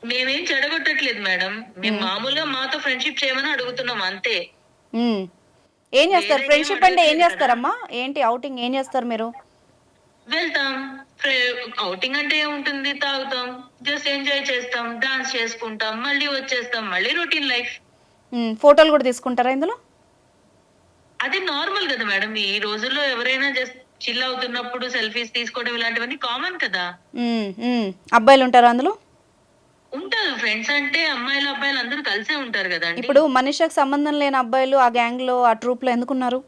D: మేమేం చెడగొట్టట్లేదు మేడం. మేము మామూలుగా మాతో ఫ్రెండ్షిప్ చేయమని అడుగుతున్నాం అంతే.
C: ఏం చేస్తారు ఫ్రెండ్షిప్ అంటే? ఏం చేస్తారమ్మా? ఏంటి అవుటింగ్ ఏం చేస్తారు మీరు?
D: వెళ్తాం. అవుటింగ్ అంటే ఏముంటుంది, తాగుతాం, జస్ట్ ఎంజాయ్ చేస్తాం, డాన్స్ చేసుకుంటాం, మళ్ళీ వచ్చేస్తాం, మళ్ళీ రొటీన్ లైఫ్.
C: ఫోటోలు కూడా తీసుకుంటారా ఇందులో?
D: అది నార్మల్ కదా మేడం. ఈ రోజుల్లో ఎవరైనా జస్ట్ చిల్ అవుతున్నప్పుడు సెల్ఫీస్ తీసుకోవడం ఇలాంటివన్నీ కామన్ కదా.
C: అబ్బాయిలు ఉంటారా అందులో?
D: ఉంటారు. ఫ్రెండ్స్ అంటే అమ్మాయిలు అబ్బాయిలు అందరూ కలిసే ఉంటారు కదా.
C: ఇప్పుడు మనిషికి సంబంధం లేని అబ్బాయిలు ఆ గ్యాంగ్ లో ఆ ట్రూప్ లో ఎందుకున్నారు?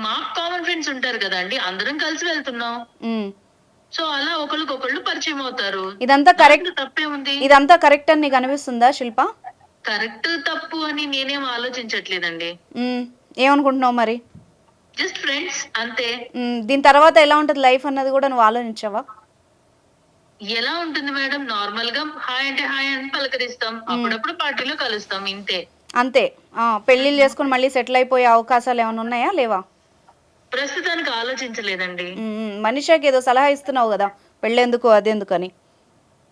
D: మాకు కామన్ ఫ్రెండ్స్ ఉంటారు కదా అండి, అందరం కలిసి వెళ్తున్నాం. సో అలా ఒకళ్ళకొకళ్ళు పరిచయం అవుతారు.
C: ఇదంతా కరెక్ట్?
D: తప్పే ఉంది?
C: ఇదంతా కరెక్ట్ అని నీకు అనిపిస్తుందా శిల్ప?
D: కరెక్ట్ తప్పు అని నేనేం ఆలోచించట్లేదండి.
C: ఏమనుకుంటున్నావు మరి?
D: జస్ట్ ఫ్రెండ్స్ అంతే.
C: దీని తర్వాత ఎలా ఉంటది లైఫ్ అన్నది కూడా నువ్వు ఆలోచించావా?
D: ఎలా ఉంటుంది మేడం, నార్మల్ గా హాయ్ అంటే హాయ్ అని పలకరిస్తాం, అప్పుడప్పుడు పార్టీలో కలుస్తాం, ఇంతే.
C: అంతే. పెళ్లిళ్ళు చేసుకుని మళ్ళీ సెటిల్ అయిపోయే అవకాశాలు ఏమైనా ఉన్నాయా లేవా?
D: ప్రస్తుతానికి ఆలోచించలేదండి.
C: మనిషికి ఏదో సలహా ఇస్తున్నావు కదా, పెళ్ళెందుకు అదెందుకు అని.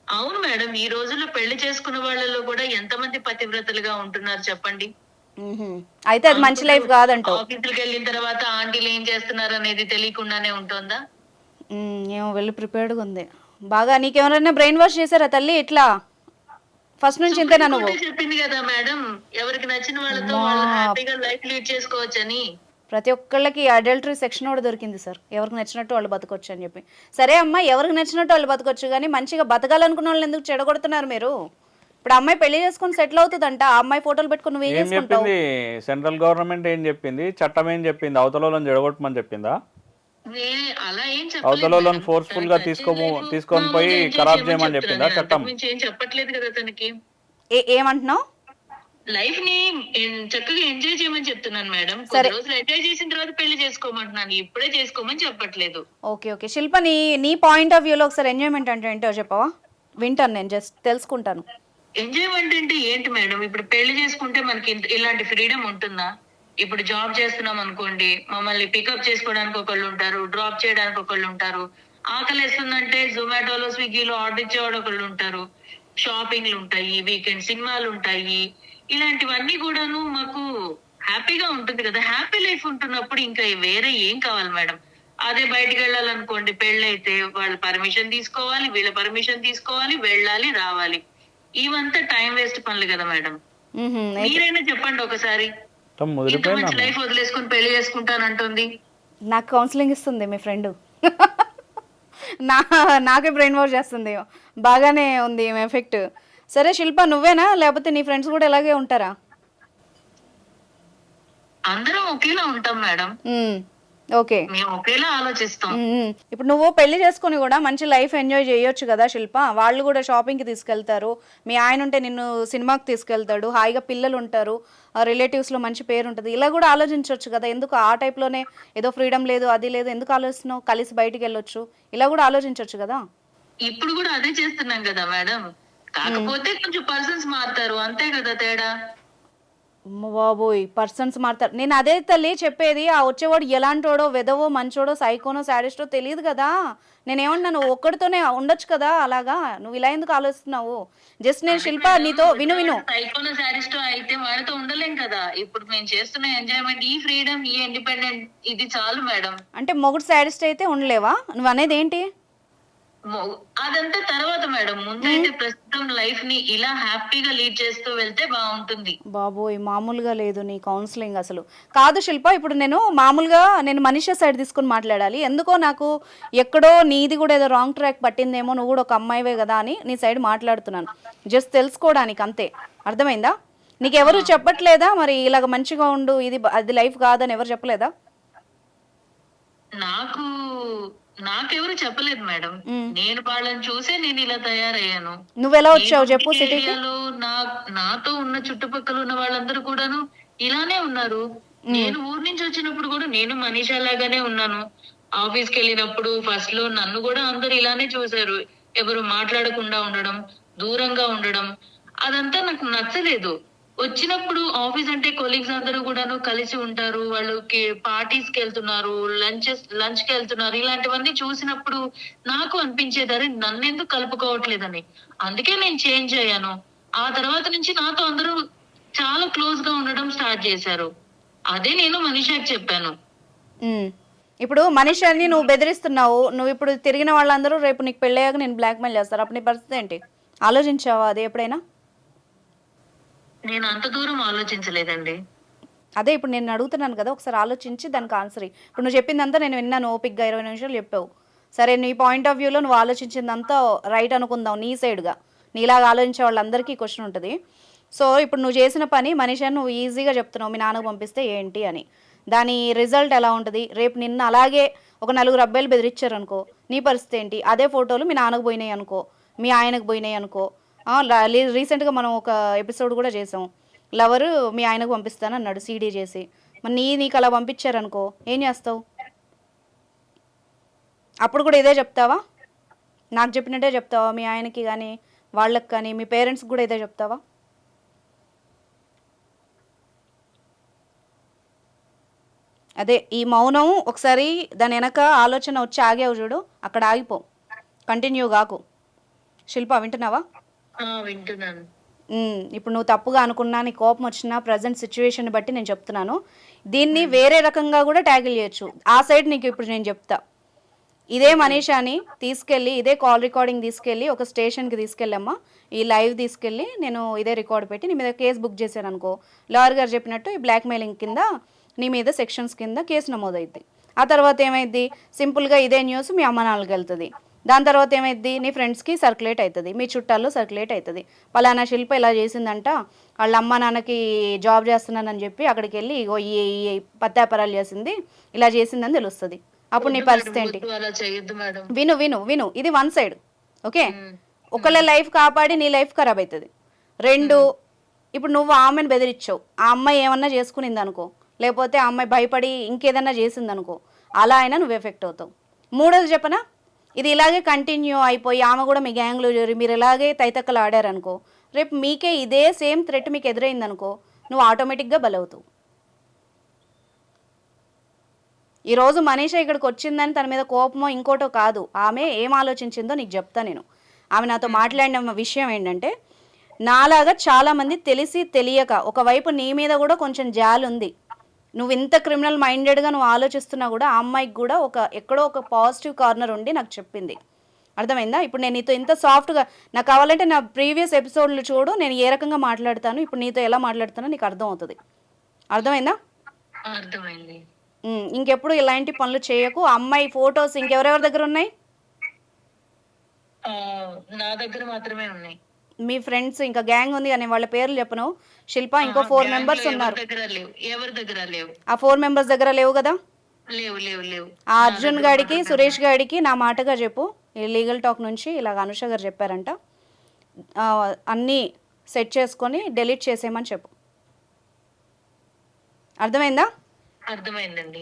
D: అవును మేడం, ఈ రోజుల్లో పెళ్లి చేసుకున్న వాళ్ళలో కూడా ఎంతమంది పతివ్రతలుగా ఉంటున్నారు చెప్పండి.
C: అయితే అది మంచి లైఫ్ కాదంటావు.
D: ఆఫీసులకు వెళ్ళిన తర్వాత ఆంటీలు ఏం చేస్తున్నారు అనేది తెలియకుండానే ఉంటుందా?
C: ఏమో వెళ్ళి ప్రిపేర్డ్గా ఉంది బాగా. నీకెవరైనా బ్రెయిన్ వాష్ చేశారా తల్లి? ఇట్లా ఫస్ట్ నుంచి ఇంతేనా నువ్వు?
D: చెప్పింది కదా మేడం, ఎవరికి నచ్చిన వాళ్ళతో వాళ్ళు హ్యాపీగా లైఫ్ లీడ్ చేసుకోవచ్చని.
C: ప్రతి ఒక్కళ్ళకి అడల్టరీ సెక్షన్ కూడా దొరికింది సార్, ఎవరికి నచ్చినట్టు వాళ్ళు బతకొచ్చు అని చెప్పి. సరే అమ్మా, ఎవరికి నచ్చినట్టు వాళ్ళు బతకొచ్చు, కానీ మంచిగా బతకాలనుకున్న వాళ్ళని ఎందుకు చెడగొడుతున్నారు మీరు? ఇప్పుడు అమ్మాయి పెళ్లి చేసుకుని సెటిల్ అవుతుందంట, ఆ అమ్మాయి ఫోటోలు పెట్టుకుని నువ్వు ఏం చేసుకుంటావు?
E: సెంట్రల్ గవర్నమెంట్ ఏం చెప్పింది, చట్టం ఏం చెప్పింది? అవతల వాళ్ళని జడగొట్టమని చెప్పిందా?
D: అలా ఏం
E: అవతల వాళ్ళని ఫోర్స్ఫుల్ గా తీసుకొని పోయి ఖరాబ్ చేయమని చెప్పిందా చట్టం?
D: ఏం చెప్పట్లేదు కదా తనకి.
C: ఏమంటున్నావు?
D: లైఫ్ ని చక్కగా ఎంజాయ్ చేయమని చెప్తున్నాను మేడం. కొన్ని రోజులు ఎంజాయ్ చేసిన తర్వాత పెళ్లి చేసుకోమంటున్నాను, ఇప్పుడే చేసుకోమని చెప్పట్లేదు.
C: ఓకే ఓకే శిల్ప, నీ పాయింట్ ఆఫ్ వ్యూలో ఒకసారి ఎంజాయ్మెంట్ అంటే ఏంటో చెప్పవా? వింటాను, నేను జస్ట్ తెలుసుకుంటాను.
D: ఎంజాయ్మెంట్ అంటే ఏంటి మేడం? ఇప్పుడు పెళ్లి చేసుకుంటే మనకి ఇలాంటి ఫ్రీడమ్ ఉంటుందా? ఇప్పుడు జాబ్ చేస్తున్నాం అనుకోండి, మమ్మల్ని పికప్ చేసుకోవడానికి ఒకళ్ళు ఉంటారు, డ్రాప్ చేయడానికి ఒకళ్ళు ఉంటారు. ఆకలి వేస్తుందంటే జొమాటోలో స్విగ్గీలో ఆర్డర్ ఇచ్చేవాడు ఒకళ్ళు ఉంటారు. షాపింగ్లు ఉంటాయి, వీకెండ్ సినిమాలు ఉంటాయి, ఇలాంటివన్నీ కూడాను మాకు హ్యాపీగా ఉంటుంది కదా. హ్యాపీ లైఫ్ ఉంటున్నప్పుడు ఇంకా వేరే ఏం కావాలి మేడం? అదే బయటికి వెళ్ళాలనుకోండి, పెళ్ళైతే వాళ్ళ పర్మిషన్ తీసుకోవాలి, వీళ్ళ పర్మిషన్ తీసుకోవాలి, వెళ్ళాలి రావాలి, ఇవంతా టైం వేస్ట్ పనులు కదా మేడం. మీరైనా చెప్పండి ఒకసారి, ఇంత మంచి లైఫ్ వదిలేసుకుని పెళ్లి చేసుకుంటానంటుంది.
C: నాకు కౌన్సిలింగ్ ఇస్తుంది మీ ఫ్రెండ్, నాకే బ్రెయిన్ వాష్ చేస్తుంది. బాగానే ఉంది ఎఫెక్ట్. సరే శిల్ప, నువ్వేనా లేకపోతే నీ ఫ్రెండ్స్ కూడా ఇలాగే ఉంటారా?
D: అందరం ఒకేలా ఉంటాం మేడం.
C: ఓకే,
D: మేము ఒకేలా ఆలోచిస్తాం.
C: ఇప్పుడు నువ్వు పెళ్లి చేసుకుని కూడా మంచి లైఫ్ ఎంజాయ్ చేయొచ్చు కదా శిల్ప. వాళ్ళు కూడా షాపింగ్కి తీసుకెళ్తారు, మీ ఆయన ఉంటే నిన్ను సినిమాకి తీసుకెళ్తాడు, హాయిగా పిల్లలు ఉంటారు, రిలేటివ్స్లో మంచి పేరు ఉంటుంది. ఇలా కూడా ఆలోచించవచ్చు కదా. ఎందుకు ఆ టైప్లోనే ఏదో ఫ్రీడమ్ లేదు అది లేదు ఎందుకు ఆలోచిస్తున్నావు? కలిసి బయటికి వెళ్ళొచ్చు, ఇలా కూడా ఆలోచించవచ్చు కదా.
D: ఇప్పుడు కూడా అదే చేస్తున్నాం కదా మేడం, కాకపోతే కొంచెం పర్సన్స్ మారుతారు, అంతే కదా తేడా.
C: అమ్మ బాబోయ్, పర్సన్స్ మారుతారు. నేను అదే తల్లి చెప్పేది, ఆ వచ్చేవాడు ఎలాంటోడో, వెదవో, మంచోడో, సైకోనో, సాడిస్టో తెలియదు కదా. నేనేమన్నాను, ఒక్కడితోనే ఉండొచ్చు కదా అలాగా, నువ్వు ఇలా ఎందుకు ఆలోచిస్తున్నావు? జస్ట్ నేను శిల్ప నీతో విను.
D: సైకోన సాడిస్ట్ అయితే వాడితో ఉండలేం కదా. ఇప్పుడు మేము చేస్తున్న ఎంజాయ్మెంట్, ఈ ఫ్రీడమ్, ఈ ఇండిపెండెంట్, ఇది చాలు మేడం.
C: అంటే మొగుడు సాడిస్ట్ అయితే ఉండలేవా? నువ్వు అనేది ఏంటి?
D: అదంతా తర్వాత మేడం. ముందైతే ప్రస్తుతం లైఫ్ ని ఇలా హ్యాపీగా లీడ్ చేస్తూ వెళ్తే బాగుంటుంది.
C: బాబోయ్, మామూలుగా లేదు నీ కౌన్సిలింగ్ అసలు. కాదు శిల్ప, ఇప్పుడు నేను మామూలుగా మనిషి సైడ్ తీసుకుని మాట్లాడాలి. ఎందుకో నాకు ఎక్కడో నీది కూడా ఏదో రాంగ్ ట్రాక్ పట్టిందేమో, నువ్వు కూడా ఒక అమ్మాయివే కదా అని నీ సైడ్ మాట్లాడుతున్నాను, జస్ట్ తెలుసుకోవడానికి అంతే. అర్థమైందా? నీకు ఎవరు చెప్పట్లేదా మరి ఇలాగ మంచిగా ఉండు, ఇది అది లైఫ్ కాదని ఎవరు చెప్పలేదా?
D: నాకెవరు చెప్పలేదు మేడం. నేను వాళ్ళని చూసే నేను ఇలా తయారయ్యాను.
C: నువ్వెలా వచ్చావు చెప్పు సిటీకి?
D: నాతో ఉన్న చుట్టుపక్కల ఉన్న వాళ్ళందరూ కూడాను ఇలానే ఉన్నారు. నేను ఊరు నుంచి వచ్చినప్పుడు కూడా నేను మనీషా లాగానే ఉన్నాను. ఆఫీస్కి వెళ్ళినప్పుడు ఫస్ట్ లో నన్ను కూడా అందరు ఇలానే చూసారు. ఎవరు మాట్లాడకుండా ఉండడం, దూరంగా ఉండడం, అదంతా నాకు నచ్చలేదు. వచ్చినప్పుడు ఆఫీస్ అంటే కొలీగ్స్ అందరూ కూడాను కలిసి ఉంటారు, వాళ్ళకి పార్టీస్ కి వెళ్తున్నారు, లంచ్ కి వెళ్తున్నారు. ఇలాంటివన్నీ చూసినప్పుడు నాకు అనిపించేదాన్ని నన్నెందుకు కలుపుకోవట్లేదని. అందుకే నేను చేంజ్ అయ్యాను. ఆ తర్వాత నుంచి నాతో అందరూ చాలా క్లోజ్ గా ఉండడం స్టార్ట్ చేశారు. అదే నేను మనీషాకి చెప్పాను.
C: ఇప్పుడు మనీషాని నువ్వు బెదిరిస్తున్నావు, నువ్వు ఇప్పుడు తిరిగిన వాళ్ళందరూ రేపు నీకు పెళ్ళయ్యాక నేను బ్లాక్మెయిల్ చేస్తారు, అప్పుడు నీ పరిస్థితి ఏంటి? ఆలోచించావా అది ఎప్పుడైనా?
D: నేను అంత దూరం ఆలోచించలేదండి.
C: అదే ఇప్పుడు నేను అడుగుతున్నాను కదా, ఒకసారి ఆలోచించి దానికి ఆన్సర్. ఇప్పుడు నువ్వు చెప్పిందంతా నేను విన్నాను, ఓపిక్గా 20 నిమిషాలు చెప్పావు. సరే, నీ పాయింట్ ఆఫ్ వ్యూలో నువ్వు ఆలోచించిందంతా రైట్ అనుకుందాం, నీ సైడ్గా. నీలాగా ఆలోచించే వాళ్ళందరికీ క్వశ్చన్ ఉంటుంది. సో ఇప్పుడు నువ్వు చేసిన పని మనిషిని నువ్వు ఈజీగా చెప్తున్నావు, మీ నాన్నకు పంపిస్తే ఏంటి అని. దాని రిజల్ట్ ఎలా ఉంటుంది? రేపు నిన్న అలాగే ఒక 4 అబ్బాయిలు బెదిరించారు అనుకో, నీ పరిస్థితి ఏంటి? అదే ఫోటోలు మీ నాన్నకు పోయినాయి అనుకో, మీ ఆయనకు పోయినాయి అనుకో. రీసెంట్గా మనం ఒక ఎపిసోడ్ కూడా చేసాం, లవరు మీ ఆయనకు పంపిస్తాను అన్నాడు సీడీ చేసి. మరి నీకు అలా పంపించారనుకో ఏం చేస్తావు? అప్పుడు కూడా ఇదే చెప్తావా? నాకు చెప్పినట్టే చెప్తావా? మీ ఆయనకి కానీ వాళ్ళకి కానీ మీ పేరెంట్స్కి కూడా ఇదే చెప్తావా? అదే ఈ మౌనం, ఒకసారి దాని వెనక ఆలోచన వచ్చి ఆగావు చూడు, అక్కడ ఆగిపో, కంటిన్యూ కాకు. శిల్ప వింటున్నావా?
D: వింటున్నాను.
C: ఇప్పుడు నువ్వు తప్పుగా అనుకున్నా, నీ కోపం వచ్చినా, ప్రజెంట్ సిచ్యువేషన్ బట్టి నేను చెప్తున్నాను. దీన్ని వేరే రకంగా కూడా ట్యాకిల్ చేయొచ్చు. ఆ సైడ్ నీకు ఇప్పుడు నేను చెప్తా. ఇదే మనీషాని తీసుకెళ్ళి, ఇదే కాల్ రికార్డింగ్ తీసుకెళ్ళి ఒక స్టేషన్కి తీసుకెళ్ళమ్మా, ఈ లైవ్ తీసుకెళ్ళి నేను ఇదే రికార్డ్ పెట్టి నీ మీద కేసు బుక్ చేశాను అనుకో, లాయర్ గారు చెప్పినట్టు ఈ బ్లాక్మెయిలింగ్ కింద నీ మీద సెక్షన్స్ కింద కేసు నమోదవుద్ది. ఆ తర్వాత ఏమైద్ది? సింపుల్గా ఇదే న్యూస్ మీ అమ్మ నాన్నకి వెళ్తుంది. దాని తర్వాత ఏమైద్ది? నీ ఫ్రెండ్స్కి సర్క్యులేట్ అవుతుంది, మీ చుట్టాల్లో సర్క్యులేట్ అవుతుంది. పలానా శిల్ప ఇలా చేసిందంట, వాళ్ళ అమ్మ నాన్నకి జాబ్ చేస్తున్నానని చెప్పి అక్కడికి వెళ్ళి ఈ పత్యాపరాలు చేసింది, ఇలా చేసిందని తెలుస్తుంది. అప్పుడు నీ పరిస్థితి ఏంటి? విను విను విను ఇది 1 సైడ్, ఓకే? ఒకళ్ళ లైఫ్ కాపాడి నీ లైఫ్ ఖరాబ్ అవుతుంది. 2, ఇప్పుడు నువ్వు ఆమెను బెదిరించావు, ఆ అమ్మాయి ఏమన్నా చేసుకునింది అనుకో, లేకపోతే ఆ అమ్మాయి భయపడి ఇంకేదన్నా చేసిందనుకో, అలా అయినా నువ్వు ఎఫెక్ట్ అవుతావు. 3వది చెప్పనా, ఇది ఇలాగే కంటిన్యూ అయిపోయి ఆమె కూడా మీ గ్యాంగ్లో చేరి మీరు ఇలాగే తైతక్కలు ఆడారనుకో, రేపు మీకే ఇదే సేమ్ థ్రెట్ మీకు ఎదురైందనుకో, నువ్వు ఆటోమేటిక్గా బలవుతావు. ఈరోజు మనీషా ఇక్కడికి వచ్చిందని తన మీద కోపమో ఇంకోటో కాదు, ఆమె ఏం ఆలోచించిందో నీకు చెప్తా నేను. ఆమె నాతో మాట్లాడిన విషయం ఏంటంటే, నాలాగా చాలామంది తెలిసి తెలియక, ఒకవైపు నీ మీద కూడా కొంచెం జాలి ఉంది, నువ్వు ఇంత క్రిమినల్ మైండెడ్గా నువ్వు ఆలోచిస్తున్నా కూడా ఆ అమ్మాయికి కూడా ఎక్కడో ఒక పాజిటివ్ కార్నర్ ఉండి నాకు చెప్పింది. అర్థమైందా? ఇప్పుడు నేను నీతో ఇంత సాఫ్ట్గా, నాకు కావాలంటే నా ప్రీవియస్ ఎపిసోడ్లు చూడు, నేను ఏ రకంగా మాట్లాడతాను, ఇప్పుడు నీతో ఎలా మాట్లాడుతానో నీకు అర్థం అవుతుంది. అర్థమైందా?
D: అర్థమైంది.
C: ఇంకెప్పుడు ఇలాంటి పనులు చేయకు. అమ్మాయి ఫొటోస్ ఇంకెవరెవరి దగ్గర ఉన్నాయి?
D: నా దగ్గర మాత్రమే ఉన్నాయి.
C: మీ ఫ్రెండ్స్ ఇంకా గ్యాంగ్ ఉంది కానీ వాళ్ళ పేర్లు చెప్పను. శిల్ప ఇంకో 4 మెంబర్స్ ఉన్నారు.
D: ఎవరి దగ్గర లేవు.
C: ఆ 4 మెంబర్స్ దగ్గర లేవు కదా?
D: లేవు.
C: ఆ అర్జున్ గాడికి, సురేష్ గాడికి నా మాటగా చెప్పు, ఈ లీగల్ టాక్ నుంచి ఇలాగ అనుష గారు చెప్పారంట, అన్నీ సెట్ చేసుకొని డెలీట్ చేసేయమని చెప్పు. అర్థమైందా?
D: అర్థమైందండి.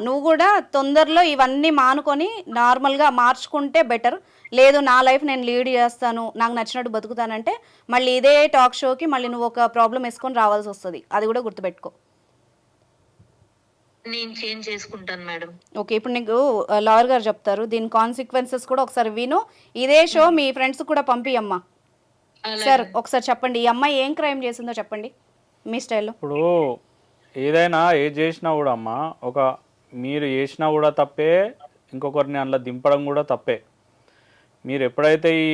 C: నువ్వు కూడా తొందరలో ఇవన్నీ మానుకొని నార్మల్గా మార్చుకుంటే బెటర్. లేదు నా లైఫ్ నేను లీడ్ చేస్తాను, నాకు నచ్చినట్టు బతుకుతానంటే మళ్ళీ ఇదే టాక్ షోకి మళ్ళీ నువ్వు ఒక ప్రాబ్లం వేసుకొని రావాల్సి వస్తుంది. అది కూడా గుర్తుపెట్టుకో.
D: నేను చేంజ్ చేసుకుంటాను మేడం.
C: ఓకే, ఇప్పుడు నీకు లాయర్ గారు చెప్తారు, దీని కాన్సిక్వెన్సెస్ కూడా ఒకసారి విను. ఇదే షో మీ ఫ్రెండ్స్ కూడా పంపియమ్మా. సార్ ఒకసారి చెప్పండి, ఈ అమ్మాయి ఏం క్రైమ్ చేసిందో చెప్పండి మీ స్టైల్లో.
E: ఇప్పుడు ఏదైనా ఏది చేసినా కూడా అమ్మ, ఒక మీరు చేసినా కూడా తప్పే, ఇంకొకరిని అందులో దింపడం కూడా తప్పే. మీరు ఎప్పుడైతే ఈ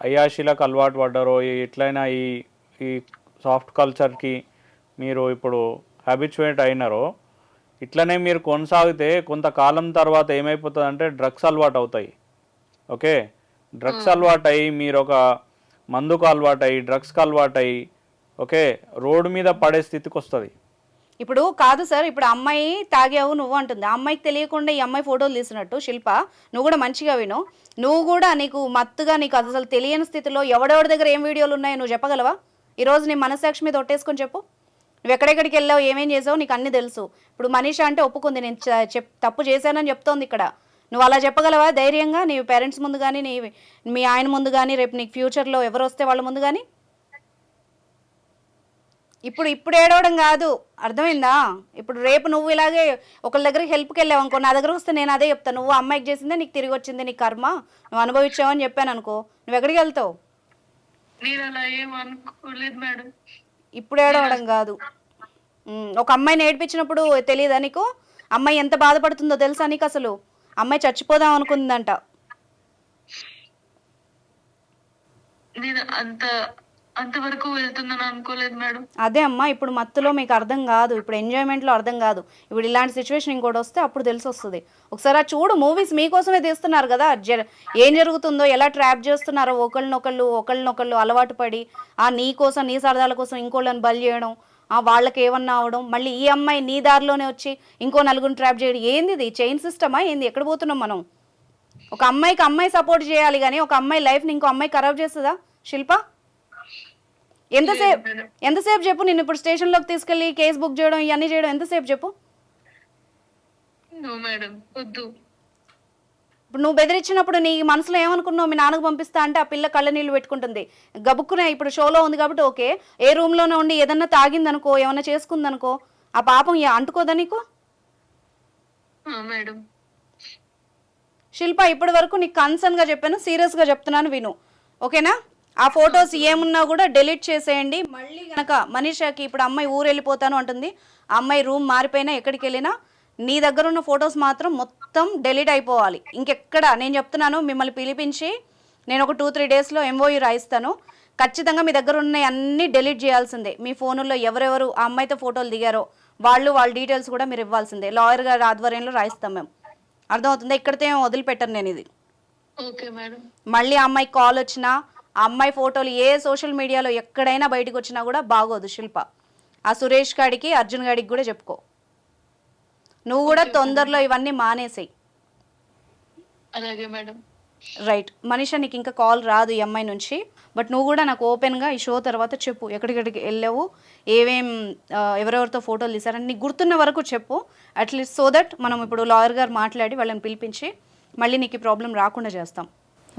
E: అయాశీలకు అలవాటు పడ్డారో, ఎట్లయినా ఈ సాఫ్ట్ కల్చర్కి మీరు ఇప్పుడు హ్యాబిచువేట్ అయినారో, ఇట్లనే మీరు కొనసాగితే కొంతకాలం తర్వాత ఏమైపోతుంది అంటే డ్రగ్స్ అలవాటు అవుతాయి. ఓకే, డ్రగ్స్ అలవాటు అయ్యి మీరు ఒక మందుకు అలవాటు అయ్యి డ్రగ్స్కి అలవాటు అయ్యి ఓకే రోడ్డు మీద పడే స్థితికి వస్తుంది.
C: ఇప్పుడు కాదు సార్, ఇప్పుడు అమ్మాయి తాగావు నువ్వు అంటుంది, ఆ అమ్మాయికి తెలియకుండా ఈ అమ్మాయి ఫోటోలు తీసినట్టు. శిల్ప, నువ్వు కూడా మంచిగా విను. నువ్వు కూడా నీకు మత్తుగా నీకు అసలు తెలియని స్థితిలో ఎవడెవడి దగ్గర ఏం వీడియోలు ఉన్నాయో నువ్వు చెప్పగలవా? ఈరోజు నీ మనసాక్షి మీద ఒట్టేసుకొని చెప్పు. నువ్వు ఎక్కడెక్కడికి వెళ్ళావు, ఏమేం చేసావు, నీకు అన్నీ తెలుసు. ఇప్పుడు మనీష అంటే ఒప్పుకుంది, నేను తప్పు చేశానని చెప్తోంది ఇక్కడ. నువ్వు అలా చెప్పగలవా ధైర్యంగా? నీ పేరెంట్స్ ముందు కానీ, మీ ఆయన ముందు కానీ, రేపు నీకు ఫ్యూచర్లో ఎవరు వస్తే వాళ్ళ ముందు కానీ? ఇప్పుడు ఏడవడం కాదు, అర్థమైందా? ఇప్పుడు రేపు నువ్వు ఇలాగే ఒకళ్ళ దగ్గరికి హెల్ప్కి వెళ్ళావు అనుకో, నా దగ్గర వస్తే నేను అదే చెప్తాను, నువ్వు అమ్మాయికి చేసిందే నీకు తిరిగి వచ్చింది, నీ కర్మ, నువ్వు అనుభవించావని చెప్పాను అనుకో, నువ్వు ఎక్కడికి వెళ్తావు?
D: నేను అలా ఏం అనుకోలేదు మేడం.
C: ఇప్పుడు ఏడవడం కాదు. ఒక అమ్మాయిని ఏడిపించినప్పుడు తెలియదా నీకు? అమ్మాయి ఎంత బాధపడుతుందో తెలుసా నీకు? అసలు అమ్మాయి చచ్చిపోదాం అనుకుందంట.
D: నేను అంతవరకు వెళ్తుందని అనుకోలేదు మేడం.
C: అదే అమ్మా, ఇప్పుడు మత్తులో మీకు అర్థం కాదు, ఇప్పుడు ఎంజాయ్మెంట్లో అర్థం కాదు. ఇప్పుడు ఇలాంటి సిచ్యువేషన్ ఇంకోటి వస్తే అప్పుడు తెలిసి వస్తుంది. ఒకసారి ఆ చూడు, మూవీస్ మీకోసమే తీస్తున్నారు కదా, ఏం జరుగుతుందో, ఎలా ట్రాప్ చేస్తున్నారో, ఒకళ్ళనొకళ్ళు అలవాటు పడి నీ కోసం, నీ సరదాల కోసం ఇంకోళ్ళని బలి చేయడం, వాళ్ళకి ఏమన్నా అవడం, మళ్ళీ ఈ అమ్మాయి నీ దారిలోనే వచ్చి ఇంకో నలుగురిని ట్రాప్ చేయడం. ఏంది ఇది? చైన్ సిస్టమా ఏంది? ఎక్కడ పోతున్నాం మనం? ఒక అమ్మాయికి అమ్మాయి సపోర్ట్ చేయాలి కానీ ఒక అమ్మాయి లైఫ్ని ఇంకో అమ్మాయి ఖరాబ్ చేస్తుందా శిల్ప? ఎంతసేపు చెప్పు? నేను ఇప్పుడు స్టేషన్లోకి తీసుకెళ్ళి కేసు బుక్ చేయడం, ఇవన్నీ చేయడం ఎంతసేపు చెప్పు? ఇప్పుడు నువ్వు బెదిరించినప్పుడు నీ మనసులో ఏమనుకున్నావు? మీ నాన్నకు పంపిస్తా అంటే ఆ పిల్ల కళ్ళ నీళ్ళు పెట్టుకుంటుంది. గబుక్కునే ఇప్పుడు షోలో ఉంది కాబట్టి ఓకే, ఏ రూమ్లోనే ఉండి ఏదన్నా తాగిందనుకో, ఏమన్నా చేసుకుందనుకో, ఆ పాపం అంటుకోదా నీకు? శిల్ప, ఇప్పటి వరకు నీకు కన్సర్న్గా చెప్పాను, సీరియస్గా చెప్తున్నాను, విను ఓకేనా? ఆ ఫొటోస్ ఏమున్నా కూడా డెలీట్ చేసేయండి. మళ్ళీ కనుక మనీషాకి ఇప్పుడు అమ్మాయి ఊరు వెళ్ళిపోతాను అంటుంది, ఆ అమ్మాయి రూమ్ మారిపోయినా ఎక్కడికి వెళ్ళినా నీ దగ్గర ఉన్న ఫొటోస్ మాత్రం మొత్తం డెలీట్ అయిపోవాలి. ఇంకెక్కడ నేను చెప్తున్నాను, మిమ్మల్ని పిలిపించి నేను ఒక 2-3 డేస్లో MOU రాయిస్తాను. ఖచ్చితంగా మీ దగ్గర ఉన్న అన్నీ డెలీట్ చేయాల్సిందే. మీ ఫోనుల్లో ఎవరెవరు ఆ అమ్మాయితో ఫోటోలు దిగారో వాళ్ళ డీటెయిల్స్ కూడా మీరు ఇవ్వాల్సిందే. లాయర్ గారి ఆధ్వర్యంలో రాయిస్తాం మేము. అర్థమవుతుందా? ఇక్కడితో ఏం వదిలిపెట్టను నేను ఇది. మళ్ళీ ఆ అమ్మాయికి కాల్ వచ్చినా, ఆ అమ్మాయి ఫోటోలు ఏ సోషల్ మీడియాలో ఎక్కడైనా బయటకు వచ్చినా కూడా బాగోదు శిల్ప. ఆ సురేష్ గాడికి, అర్జున్ గాడికి కూడా చెప్పుకో. నువ్వు కూడా తొందరలో ఇవన్నీ మానేసేయి.
D: అలాగే మేడం.
C: రైట్ మనీషా, నీకు ఇంకా కాల్ రాదు ఈ అమ్మాయి నుంచి. బట్ నువ్వు కూడా నాకు ఓపెన్గా ఈ షో తర్వాత చెప్పు, ఎక్కడికెక్కడికి వెళ్ళావు, ఎవరెవరితో ఫోటోలు తీసారని నీకు గుర్తున్న వరకు చెప్పు. అట్లీస్ట్ సో దట్ మనం ఇప్పుడు లాయర్ గారు మాట్లాడి వాళ్ళని పిలిపించి మళ్ళీ నీకు ఈ ప్రాబ్లం రాకుండా చేస్తాం.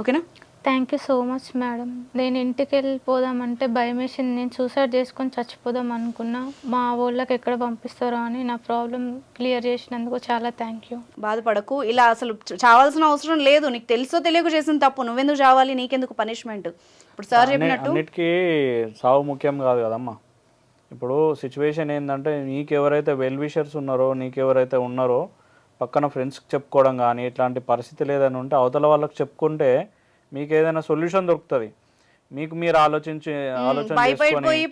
C: ఓకేనా?
B: Thank you so much madam. నేను ఇంటికి వెళ్ళిపోదామంటే భయం వేసింది. నేను సూసైడ్ చేసుకొని చచ్చిపోదాం అనుకున్నా. మా వాళ్ళకి ఎక్కడ పంపిస్తారో అని నా ప్రాబ్లం క్లియర్ చేసినందుకు చాలా థ్యాంక్ యూ.
C: బాధపడకు, ఇలా అసలు చావాల్సిన అవసరం లేదు. నీకు తెలుసో తెలియక చేసిన తప్పు, నువ్వెందుకు చావాలి? నీకెందుకు పనిష్మెంట్? ఇప్పుడు సార్ చెప్పినట్టు
E: అన్నిటికీ సావు ముఖ్యం కాదు కదమ్మా. ఇప్పుడు సిచ్యువేషన్ ఏంటంటే, నీకెవరైతే వెల్ విషర్స్ ఉన్నారో, నీకెవరైతే ఉన్నారో పక్కన ఫ్రెండ్స్కి చెప్పుకోవడం కానీ ఇట్లాంటి పరిస్థితి లేదని ఉంటే అవతల వాళ్ళకి చెప్పుకుంటే మీకు ఏదైనా సొల్యూషన్ దొరుకుతుంది. మీకు మీరు ఆలోచన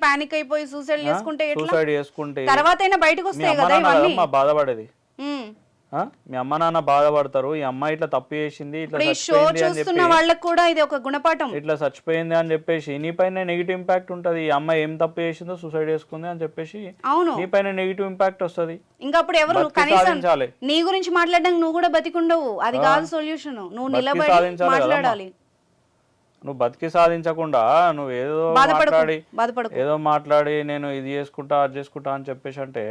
C: పానిక్ అయిపోయి సూసైడ్
E: చేసుకుంటే
C: తర్వాత బయటకు వస్తాయి కదా ఇవన్నీ.
E: బాధపడేది మీ అమ్మ నాన్న బాధపడతారు. ఈ అమ్మాయి ఇట్లా తప్పు చేసింది, ఇట్లా
C: వాళ్ళకి కూడా ఇది ఒక గుణపాఠం,
E: ఇట్లా చచ్చిపోయింది అని చెప్పేసి నీ పైన నెగిటివ్ ఇంపాక్ట్ ఉంటుంది. ఈ అమ్మాయి ఏం తప్పు చేసిందో సూసైడ్ చేసుకుంది అని చెప్పేసి నీ పైన నెగిటివ్ ఇంపాక్ట్ వస్తుంది.
C: ఇంకా అప్పుడు ఎవరు కనీసం నీ గురించి మాట్లాడడానికి నువ్వు కూడా బతికుండవు. అది కాదు సొల్యూషన్. నువ్వు నిలబడి మాట్లాడాలి.
E: నువ్వు బతికి సాధించకుండా నువ్వు ఏదో మాట్లాడి నేను ఇది చేసుకుంటా అది చేసుకుంటా అని చెప్పేసి అంటే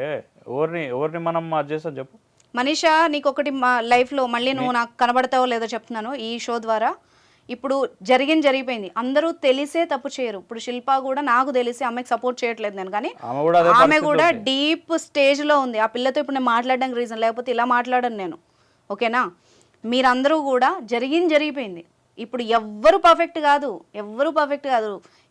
E: ఎవరిని మనం అది చేస్తాం చెప్పు?
C: మనీషా, నీకు ఒకటి మా లైఫ్లో మళ్ళీ నువ్వు నాకు కనబడతావో లేదో చెప్తున్నాను ఈ షో ద్వారా. ఇప్పుడు జరిగిపోయింది, అందరూ తెలిసే తప్పు చేయరు. ఇప్పుడు శిల్ప కూడా నాకు తెలిసి అమ్మాయికి సపోర్ట్ చేయట్లేదు నేను, కానీ ఆమె కూడా డీప్ స్టేజ్లో ఉంది. ఆ పిల్లతో ఇప్పుడు నేను మాట్లాడడానికి రీజన్, లేకపోతే ఇలా మాట్లాడను నేను. ఓకేనా? మీరందరూ కూడా జరిగిపోయింది. ఇప్పుడు ఎవ్వరు పర్ఫెక్ట్ కాదు.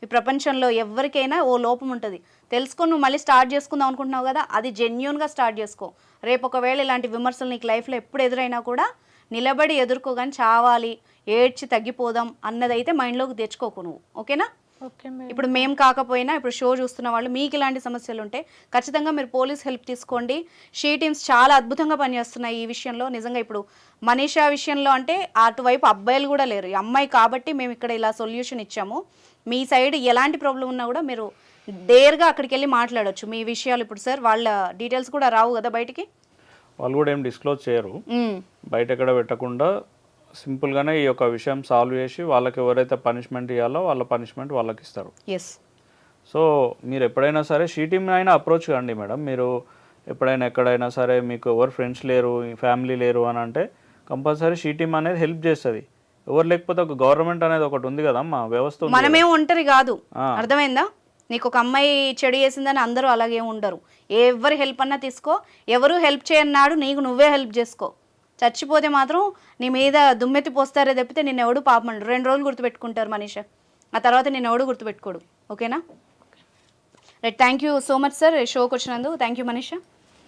C: ఈ ప్రపంచంలో ఎవరికైనా ఓ లోపం ఉంటుంది. తెలుసుకొని నువ్వు మళ్ళీ స్టార్ట్ చేసుకుందాం అనుకుంటున్నావు కదా, అది జెన్యూన్గా స్టార్ట్ చేసుకో. రేపు ఒకవేళ ఇలాంటి విమర్శలు నీకు లైఫ్లో ఎప్పుడు ఎదురైనా కూడా నిలబడి ఎదుర్కోగాని చావాలి, ఏడ్చి తగ్గిపోదాం అన్నదైతే మైండ్లోకి తెచ్చుకోకు నువ్వు. ఓకేనా?
B: Okay madam.
C: ఇప్పుడు మేము కాకపోయినా ఇప్పుడు షో చూస్తున్న వాళ్ళు మీకు ఇలాంటి సమస్యలు ఉంటే ఖచ్చితంగా మీరు పోలీస్ హెల్ప్ తీసుకోండి. షీ టీమ్స్ చాలా అద్భుతంగా పనిచేస్తున్నాయి ఈ విషయంలో. నిజంగా ఇప్పుడు మనీషా విషయంలో అంటే అటువైపు అబ్బాయిలు కూడా లేరు, ఈ అమ్మాయి కాబట్టి మేము ఇక్కడ ఇలా సొల్యూషన్ ఇచ్చాము. మీ సైడ్ ఎలాంటి ప్రాబ్లం ఉన్నా కూడా మీరు డేర్గా అక్కడికి వెళ్ళి మాట్లాడొచ్చు మీ విషయాలు. ఇప్పుడు సార్ వాళ్ళ డీటెయిల్స్ కూడా రావు కదా బయటికి,
E: వాళ్ళు కూడా ఏం డిస్క్లోజ్ చేయరు, బయట ఎక్కడ పెట్టకుండా సింపుల్గానే ఈ యొక్క విషయం సాల్వ్ చేసి వాళ్ళకి ఎవరైతే పనిష్మెంట్ ఇవ్వాలో వాళ్ళ పనిష్మెంట్ వాళ్ళకి ఇస్తారు.
C: ఎస్.
E: సో మీరు ఎప్పుడైనా సరే షీ టీమ్ అయినా అప్రోచ్ కండి మేడం. మీరు ఎప్పుడైనా ఎక్కడైనా సరే మీకు ఎవరు ఫ్రెండ్స్ లేరు, ఫ్యామిలీ లేరు అని అంటే కంపల్సరీ షీ టీమ్ అనేది హెల్ప్ చేస్తుంది. ఎవరు లేకపోతే ఒక గవర్నమెంట్ అనేది ఒకటి ఉంది కదా మా వ్యవస్థ.
C: మనమే ఒంటరి కాదు, అర్థమైందా? నీకు ఒక అమ్మాయి చెడు చేసిందని అందరూ అలాగే ఉండరు. ఎవరి హెల్ప్ అన్నా తీసుకో, ఎవరు హెల్ప్ చేయన్నాడు నీకు నువ్వే హెల్ప్ చేసుకో. చచ్చిపోతే మాత్రం నీ మీద దుమ్మెత్తి పోస్తారే తప్పితే నిన్ను ఎవడు పాపమంటారు. 2 రోజులు గుర్తుపెట్టుకుంటారు మనీషా, ఆ తర్వాత నిన్ను ఎవడు గుర్తుపెట్టుకోడు. ఓకేనా? Right, thank you so much sir షోకి వచ్చినందుకు. Thank you Manisha.